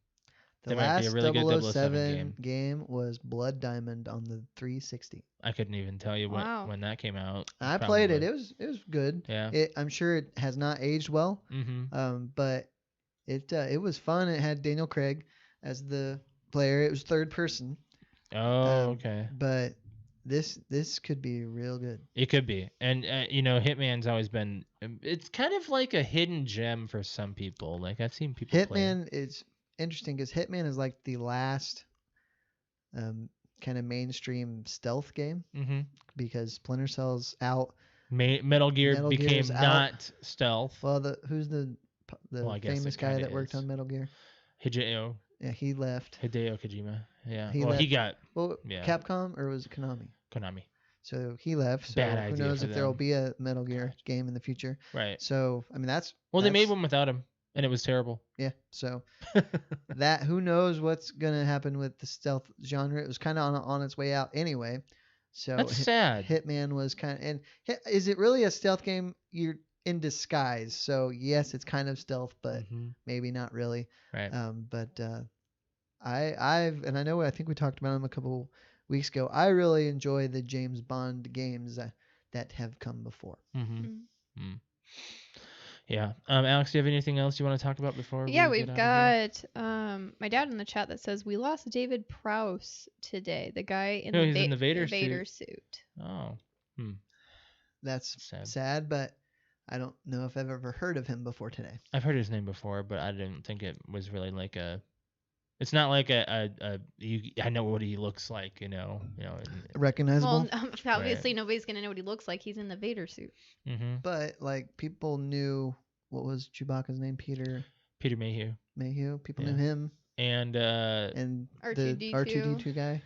The There might be a last really good 007 game was Blood Diamond on the 360. I couldn't even tell you Wow. when that came out. I played it. Probably. It was good. Yeah. I'm sure it has not aged well. Mm-hmm. But it was fun. It had Daniel Craig as the player. It was third person. Oh, okay. But this could be real good. It could be. And Hitman's always been. It's kind of like a hidden gem for some people. Like I've seen people play. Hitman is interesting because Hitman is like the last kind of mainstream stealth game Mm-hmm. because Splinter Cell's out. Metal Gear Metal became Gear's out. not stealth. Well, who's the Well, I guess famous it guy kinda that worked is. on Metal Gear? Hideo Yeah, he left. Kojima. Yeah. He Well, he left. got Well, Yeah. Capcom or was it Konami? Konami. So he left. So Bad who idea knows for if there will them. be a Metal Gear game in the future? Right. So I mean that's Well, they made that's- one without him, and it was terrible. Yeah. So that who knows what's gonna happen with the stealth genre? It was kind of on its way out anyway. So That's sad. Hitman was kind of is it really a stealth game? You're in disguise. So yes, it's kind of stealth, but Mhm. maybe not really. Right. I know I think we talked about them a couple weeks ago. I really enjoy the James Bond games that have come before. Mm-hmm. Mm. Yeah. Alex, do you have anything else you want to talk about before? Yeah, we we've get out of here? got my dad in the chat that says we lost David Prowse today, the guy in No, the, he's in the Vader suit. Oh. That's Sad. sad, but I don't know if I've ever heard of him before today. I've heard his name before, but I didn't think it was really like a. It's not like I know what he looks like, Recognizable, Well, obviously nobody's gonna know what he looks like. He's in the Vader suit. Mm-hmm. but like people knew what was Chewbacca's name, Peter Peter Mayhew. Mayhew. People Yeah. knew him And and the R2D2. R2D2 guy,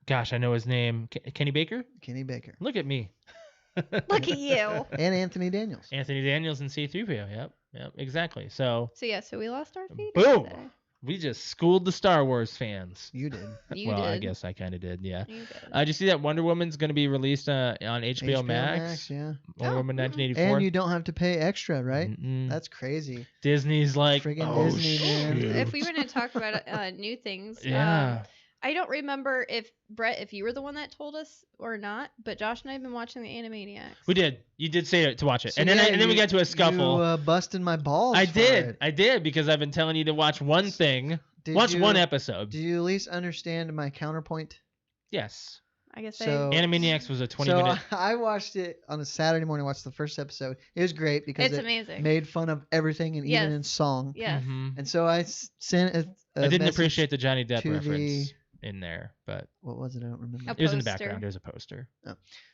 gosh, I know his name. Kenny Baker. Kenny Baker, Look at me. Look at you. and Anthony Daniels. Anthony Daniels and C-3PO. Yep, exactly. So So we lost our Vader Boom. today. we just schooled the StarArs fans. You did. You well, did. I guess I kind of did. Yeah. You did. Did you see that Wonder Woman's going to be released on HBO Max? yeah. Wonder Oh, Woman mhm. 1984. And you don't have to pay extra, right? Mm-mm. That's crazy. Disney's like, Friggin' oh, Disney, man. shoot. If we were to talk about new things, Yeah. I don't remember if Brett, if you were the one that told us or not, but Josh and I have been watching the Animaniacs. We did. You did say to watch it, So and then yeah, we got to a scuffle. You busted my balls. I for did. it. I did because I've been telling you to watch one thing. Did Watch you- one episode. Do you at least understand my counterpoint? Yes. I guess So- Animaniacs was a 20-minute. I watched it on a Saturday morning. I watched the first episode. It was great because it's it amazing. made fun of everything and Yes. even in song. Yes. Mhm. And so I sent a I didn't message appreciate the Johnny Depp to reference in there, but What was it? I don't remember. A it was in the poster. background. There's a poster.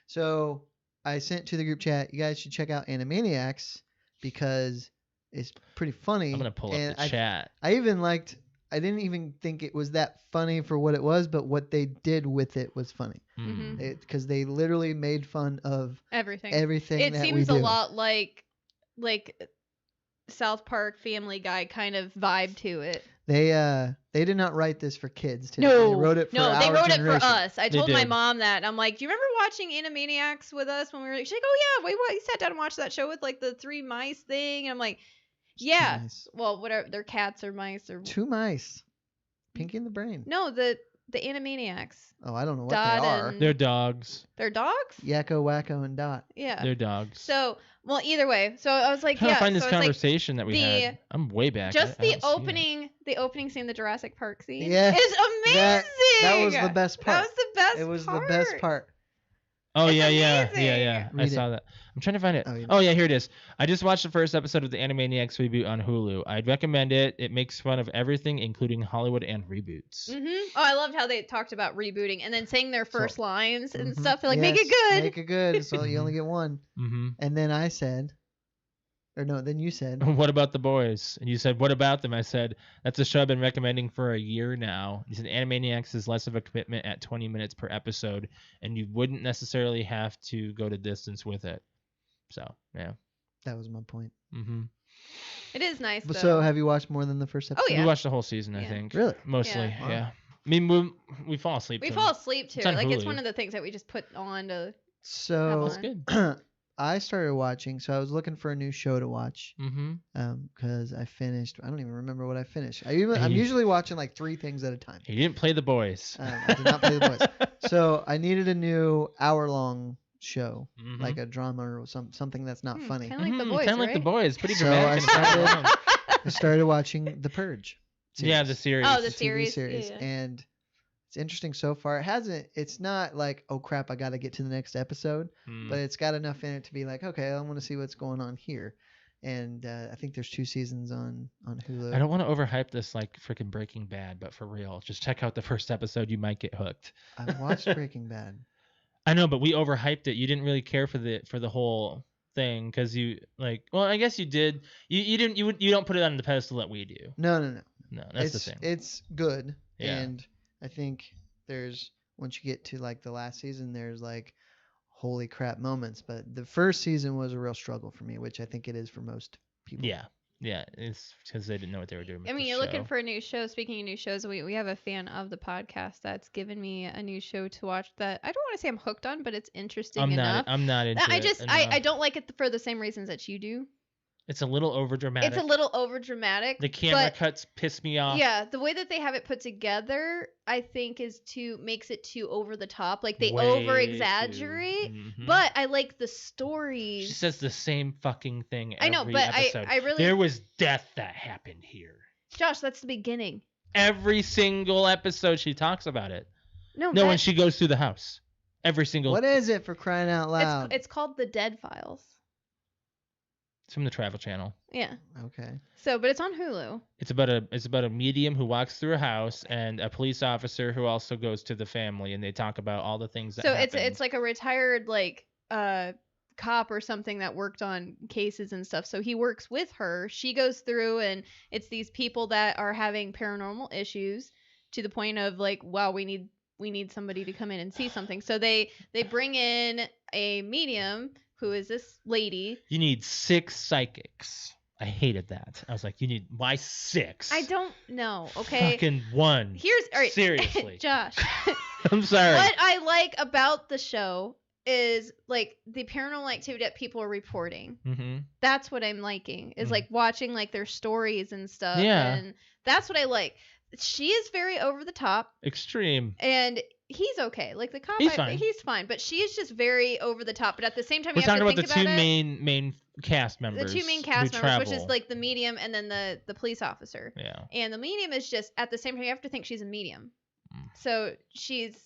So I sent to the group chat. You guys should check out Animaniacs because it's pretty funny. I'm gonna pull and up the chat. I even liked. I didn't even think it was that funny for what it was, but what they did with it was funny. Hmm. Mhm. Because they literally made fun of Everything. everything It that we seems do. a lot like South Park Family Guy kind of vibe to it. They did not write this for kids. Too. No, they wrote it for no, our they wrote generation. it for us. I They told my did. mom that. And I'm like, do you remember watching Animaniacs with us when we were? She's like, oh yeah, we sat down and watched that show with like the 3 mice thing. And I'm like, yeah, Nice. well, whatever, they're cats or mice or 2 mice. Pinky in the brain. no, the Animaniacs. Oh, I don't know what Dot they are. and- They're dogs. They're dogs. Yakko, Wacko, and Dot. Yeah. They're dogs. So, well, either way. So I was like, trying yeah. to find this so I was like, conversation that we the- had. I'm way back. just I the don't see it. opening scene, the Jurassic Park scene, Yeah, is amazing. that was the best part. That was the best. It was the best part. Oh It's yeah. I Read it. saw that. I'm trying to find it. Oh, you Oh yeah, here it is. I just watched the first episode of the Animaniacs reboot on Hulu. I'd recommend it. It makes fun of everything, including Hollywood and reboots. Oh, I loved how they talked about rebooting and then saying their first lines and Mhm. stuff. They're like, make it Yes, good. Make it good. So you only get one. Mm-hmm. And then I said, or no, then you said, What about the boys? And you said, what about them? I said, that's a show I've been recommending for a year now. You said Animaniacs is less of a commitment at 20 minutes per episode, and you wouldn't necessarily have to go to distance with it. So, yeah. that was my point. Mm-hmm. It is nice, though. So have you watched more than the first episode? yeah. We watched the whole season, I Yeah. think. Really? Mostly, Yeah. yeah. I mean, we fall asleep. We to fall them. asleep to It's it. on Like, it's Hulu. one of the things that we just put on to. So That's good. I started watching. So I was looking for a new show to watch. Mm-hmm. Because I finished. I don't even remember what I finished. I'm Hey. usually watching like 3 things at a time. You didn't play the boys. I did not play the boys. So I needed a new hour-long show, Mhm. like a drama or something that's not funny. Kind of like the boys, Kind of like the right? boys. Pretty So dramatic. I and started- fun. I started watching The Purge. Yeah, the series. Oh, the TV series, series, yeah. and it's interesting so far. It's not like, oh crap, I got to get to the next episode, Mm. but it's got enough in it to be like, okay, I want to see what's going on here. And I think there's 2 seasons on Hulu. I don't want to overhype this like freaking Breaking Bad, but for real, just check out the first episode. You might get hooked. I watched Breaking Bad. I know, but we overhyped it. You didn't really care for the whole thing because you like. Well, I guess you did. You didn't. You don't put it on the pedestal that we do. No. No, that's it's the thing. It's good, Yeah. and I think there's once you get to like the last season, there's like holy crap moments. But the first season was a real struggle for me, which I think it is for most people. Yeah, it's because they didn't know what they were doing. With I mean, the you're looking show. for a new show. Speaking of new shows, we have a fan of the podcast that's given me a new show to watch that I don't want to say I'm hooked on, but it's interesting enough. I'm not into I it just enough. I don't like it for the same reasons that you do. It's a little overdramatic. It's a little over dramatic. The camera but cuts piss me off. yeah, the way that they have it put together, I think makes it too over the top. Like they Way over too- exaggerate. Mhm. But I like the She stories. says the same fucking thing every I know, but episode. I really There was death that happened here. Josh, that's the beginning. Every single episode she talks about it. No, No, when she goes through the house. Every single. What is it for crying out loud? it's called The Dead Files. It's from the Travel Channel. Yeah. Okay. So, but it's on Hulu. It's about a medium who walks through a house and a police officer who also goes to the family, and they talk about all the things that So happened. it's like a retired cop or something that worked on cases and stuff. So he works with her. She goes through and it's these people that are having paranormal issues to the point of like, wow, we need somebody to come in and see something. So they bring in a medium who is this lady. You need 6 psychics. I hated that. I was like, why 6? I don't know. Okay. Fucking 1. Here's all right. Seriously. Josh. I'm sorry. What I like about the show is like the paranormal activity that people are reporting. Mm-hmm. That's what I'm liking. Is Mhm. like watching like their stories and stuff. Yeah. And that's what I like. She is very over the top, Extreme. and he's okay. Like the cop, He's fine. he's fine. But she is just very over the top. But at the same time, We're you have talking to about the think two about it. main cast members. The two main who cast members, which is travel. like the medium and then the police officer. Yeah. And the medium is just at the same time you have to think she's a medium. Mm. So she's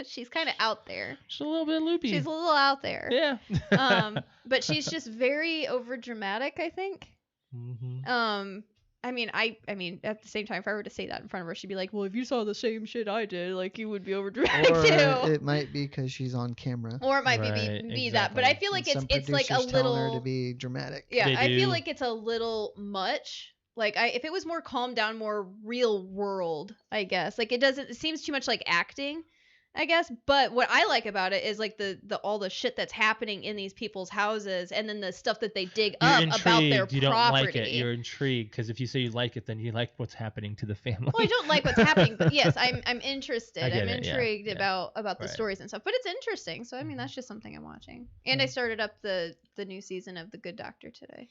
she's kind of out there. She's a little bit loopy. She's a little out there. Yeah. But she's just very over dramatic, I think. Mm-hmm. I mean at the same time, if I were to say that in front of her, she'd be like, "Well, if you saw the same shit I did, like you would be over dramatic Or too." it might be because she's on camera. Or it might Right, be that. But I exactly. feel like and some it's like a producers telling her little. to be dramatic. Yeah, They I do. feel like it's a little much. Like if it was more calmed down, more real world, I guess. Like it seems too much like acting, I guess. But what I like about it is like the all the shit that's happening in these people's houses, and then the stuff that they dig You're up intrigued. about their You don't property. like it. You're intrigued because if you say you like it, then you like what's happening to the family. Well, I don't like what's happening, but yes, I'm interested. I get I'm it, yeah, intrigued yeah. about the Right. Mm-hmm. stories and stuff. But it's interesting. So I mean, that's just something I'm watching. And I started up the new season of The Good Doctor today.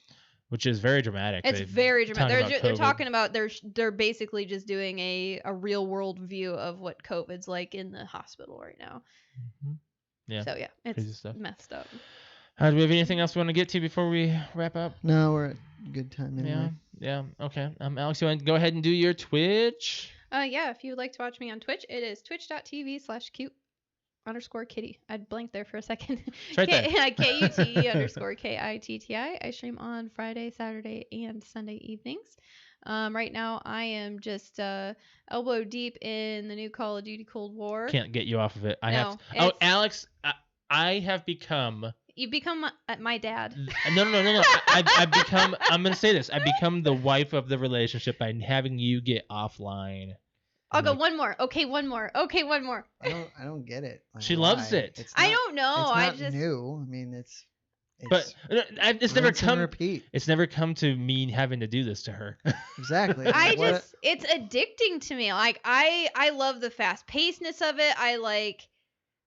Which is very dramatic. It's They very talk dramatic. about They're COVID. talking about they're basically just doing a real world view of what COVID's like in the hospital right now. Mhm. Yeah. So yeah, Crazy it's stuff. messed up. Do we have anything else we want to get to before we wrap up? No, we're at good time anyway. Yeah. Okay. Alex, you want to go ahead and do your Twitch? Yeah, if you would like to watch me on Twitch, it is twitch.tv/cute. _Kitty. I blanked there for a second. It's right there. KUTE_KITTI. I stream on Friday, Saturday, and Sunday evenings. Right now, I am just elbow deep in the new Call of Duty Cold War. Can't get you off of it. I No, have. Oh, it's- Alex, I have become. You become my dad. No. I've become. I'm gonna say this. I've become the wife of the relationship by having you get offline. I'll go Like, one more. Okay, one more. Okay, one more. I don't get it. Like, She loves why? it. It's I not- don't know. It's I not just new. I mean, it's But it's never rinse and come. repeat. It's never come to me having to do this to her. Exactly. I What- just it's addicting to me. Like I love the fast pacedness of it. I like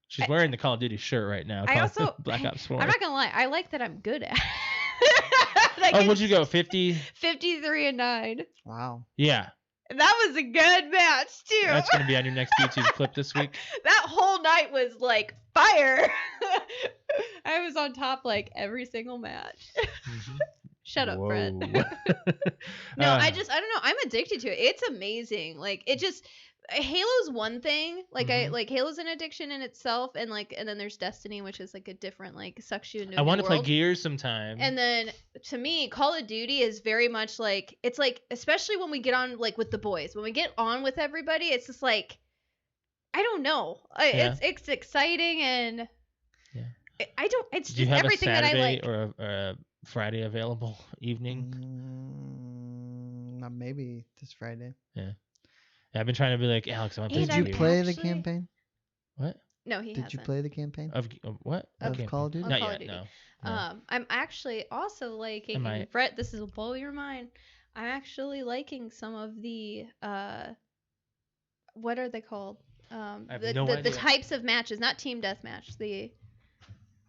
She's wearing the Call of Duty shirt right now. I also Black Ops 4. I'm not gonna lie, I like that I'm good at it. Like, Oh, what'd you go? 50? 53-9. Wow. Yeah. That was a good match too. That's gonna be on your next YouTube clip this week. That whole night was like fire. I was on top like every single match. Shut up, Brett. Whoa. No, I don't know. I'm addicted to it. It's amazing. Like it just Halo's one thing. Like I Mhm. like Halo's an addiction in itself, and then there's Destiny, which is like a different like sucks you into. I want want to play Gears sometime. And then to me, Call of Duty is very much like it's like especially when we get on like with the boys, when we get on with everybody, it's just like I don't know. Yeah. It's exciting and I don't. It's Do you just have everything a that I Saturday like. or a Friday available evening? Maybe this Friday. Yeah, I've been trying to be like, Alex, I want to play And Did you I'm Gears. play the actually- campaign? What? No, he Did hasn't. you play the campaign? Of what? Of Okay. Call of Duty? Of Not Call of yet, Duty. no. No. I'm actually also liking. Am I- and Brett, this will blow your mind. I'm actually liking some of the what are they called? I have The, no the idea. types of matches, not team deathmatch. The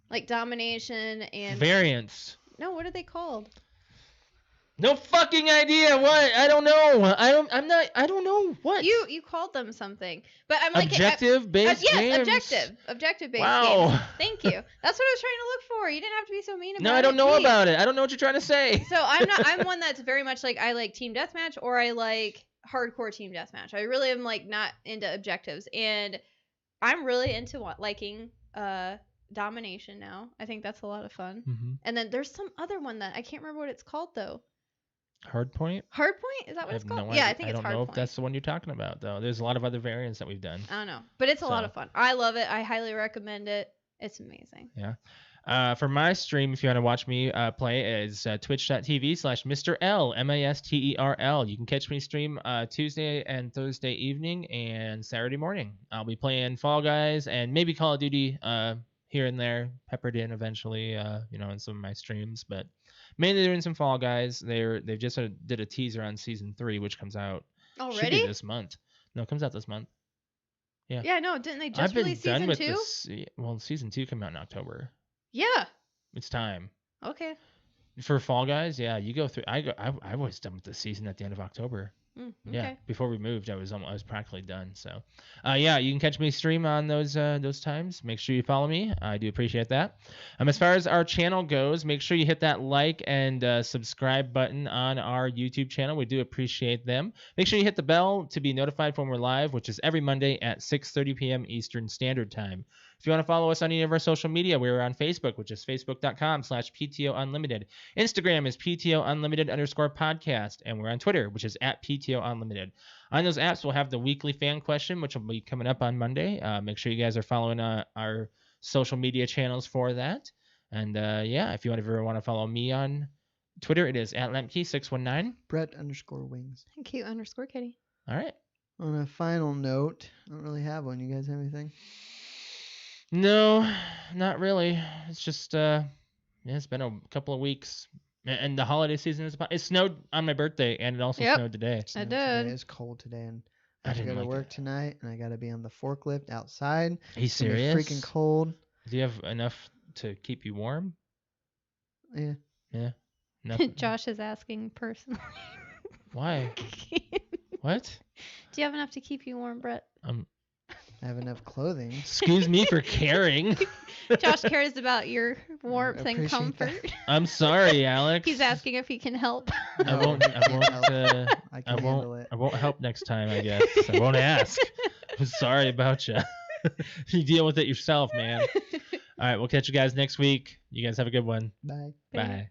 like domination and Variants. no, what are they called? No fucking idea. What? I don't know. I don't know what. You called them something, but I'm like Objective based yes, games. objective based Wow. games. Thank you. That's what I was trying to look for. You didn't have to be so mean about it. No, I don't know Jeez. about it. I don't know what you're trying to say. So I'm one that's very much like I like team deathmatch or I like hardcore team deathmatch. I really am like not into objectives, and I'm really into liking domination now. I think that's a lot of fun. Mm-hmm. And then there's some other one that I can't remember what it's called though. Hardpoint? Hardpoint? Is that what I it's have called? no Yeah, idea. I think I it's don't know if Hardpoint. that's the one you're talking about though. There's a lot of other variants that we've done. I don't know, but it's a lot So. of fun. I love it. I highly recommend it. It's amazing. For my stream, if you want to watch me play, is twitch.tv/Mr. L, MASTERL. You can catch me stream Tuesday and Thursday evening and Saturday morning. I'll be playing Fall Guys and maybe Call of Duty here and there, peppered in eventually, in some of my streams. But mainly doing some Fall Guys. They've just did a teaser on season 3, which comes out should be Already? this month. No, it comes out this month. Yeah, no, didn't they just I've been release done season with 2? this. Well, season 2 came out in October. Yeah. It's time. Okay. For Fall Guys, yeah, you go through. I was done with the season at the end of October. Okay. Yeah, before we moved, I was practically done. So, yeah, you can catch me stream on those times. Make sure you follow me. I do appreciate that. As far as our channel goes, make sure you hit that like and subscribe button on our YouTube channel. We do appreciate them. Make sure you hit the bell to be notified when we're live, which is every Monday at 6:30 p.m. Eastern Standard Time. If you want to follow us on any of our social media, we're on Facebook, which is facebook.com/PTOUnlimited. Instagram is PTOUnlimited_podcast. And we're on Twitter, which is at PTOUnlimited. On those apps, we'll have the weekly fan question, which will be coming up on Monday. Make sure you guys are following our social media channels for that. And if you ever want to follow me on Twitter, it is at Lemke619. Brett_wings. Thank you, _Kitty. All right. On a final note, I don't really have one. You guys have anything? No, not really. It's just it's been a couple of weeks, and the holiday season is about. It snowed on my birthday, and it also Yep. snowed today. I Snowed did. Today. It's cold today, and I I have to go didn't to like work it. tonight, and I got to be on the forklift outside. Are you It's gonna be serious? freaking cold. Do you have enough to keep you warm? Yeah. Yeah. Nothing. Josh is asking personally. Why? What? Do you have enough to keep you warm, Brett? I have enough clothing. Excuse me for caring. Josh cares about your warmth and appreciate comfort. that. I'm sorry, Alex. He's asking if he can help. I won't. I can't won't. help. I I can handle won't. it. I won't help next time. I guess I won't ask. I'm sorry about you. You deal with it yourself, man. All right, we'll catch you guys next week. You guys have a good one. Bye. Bye.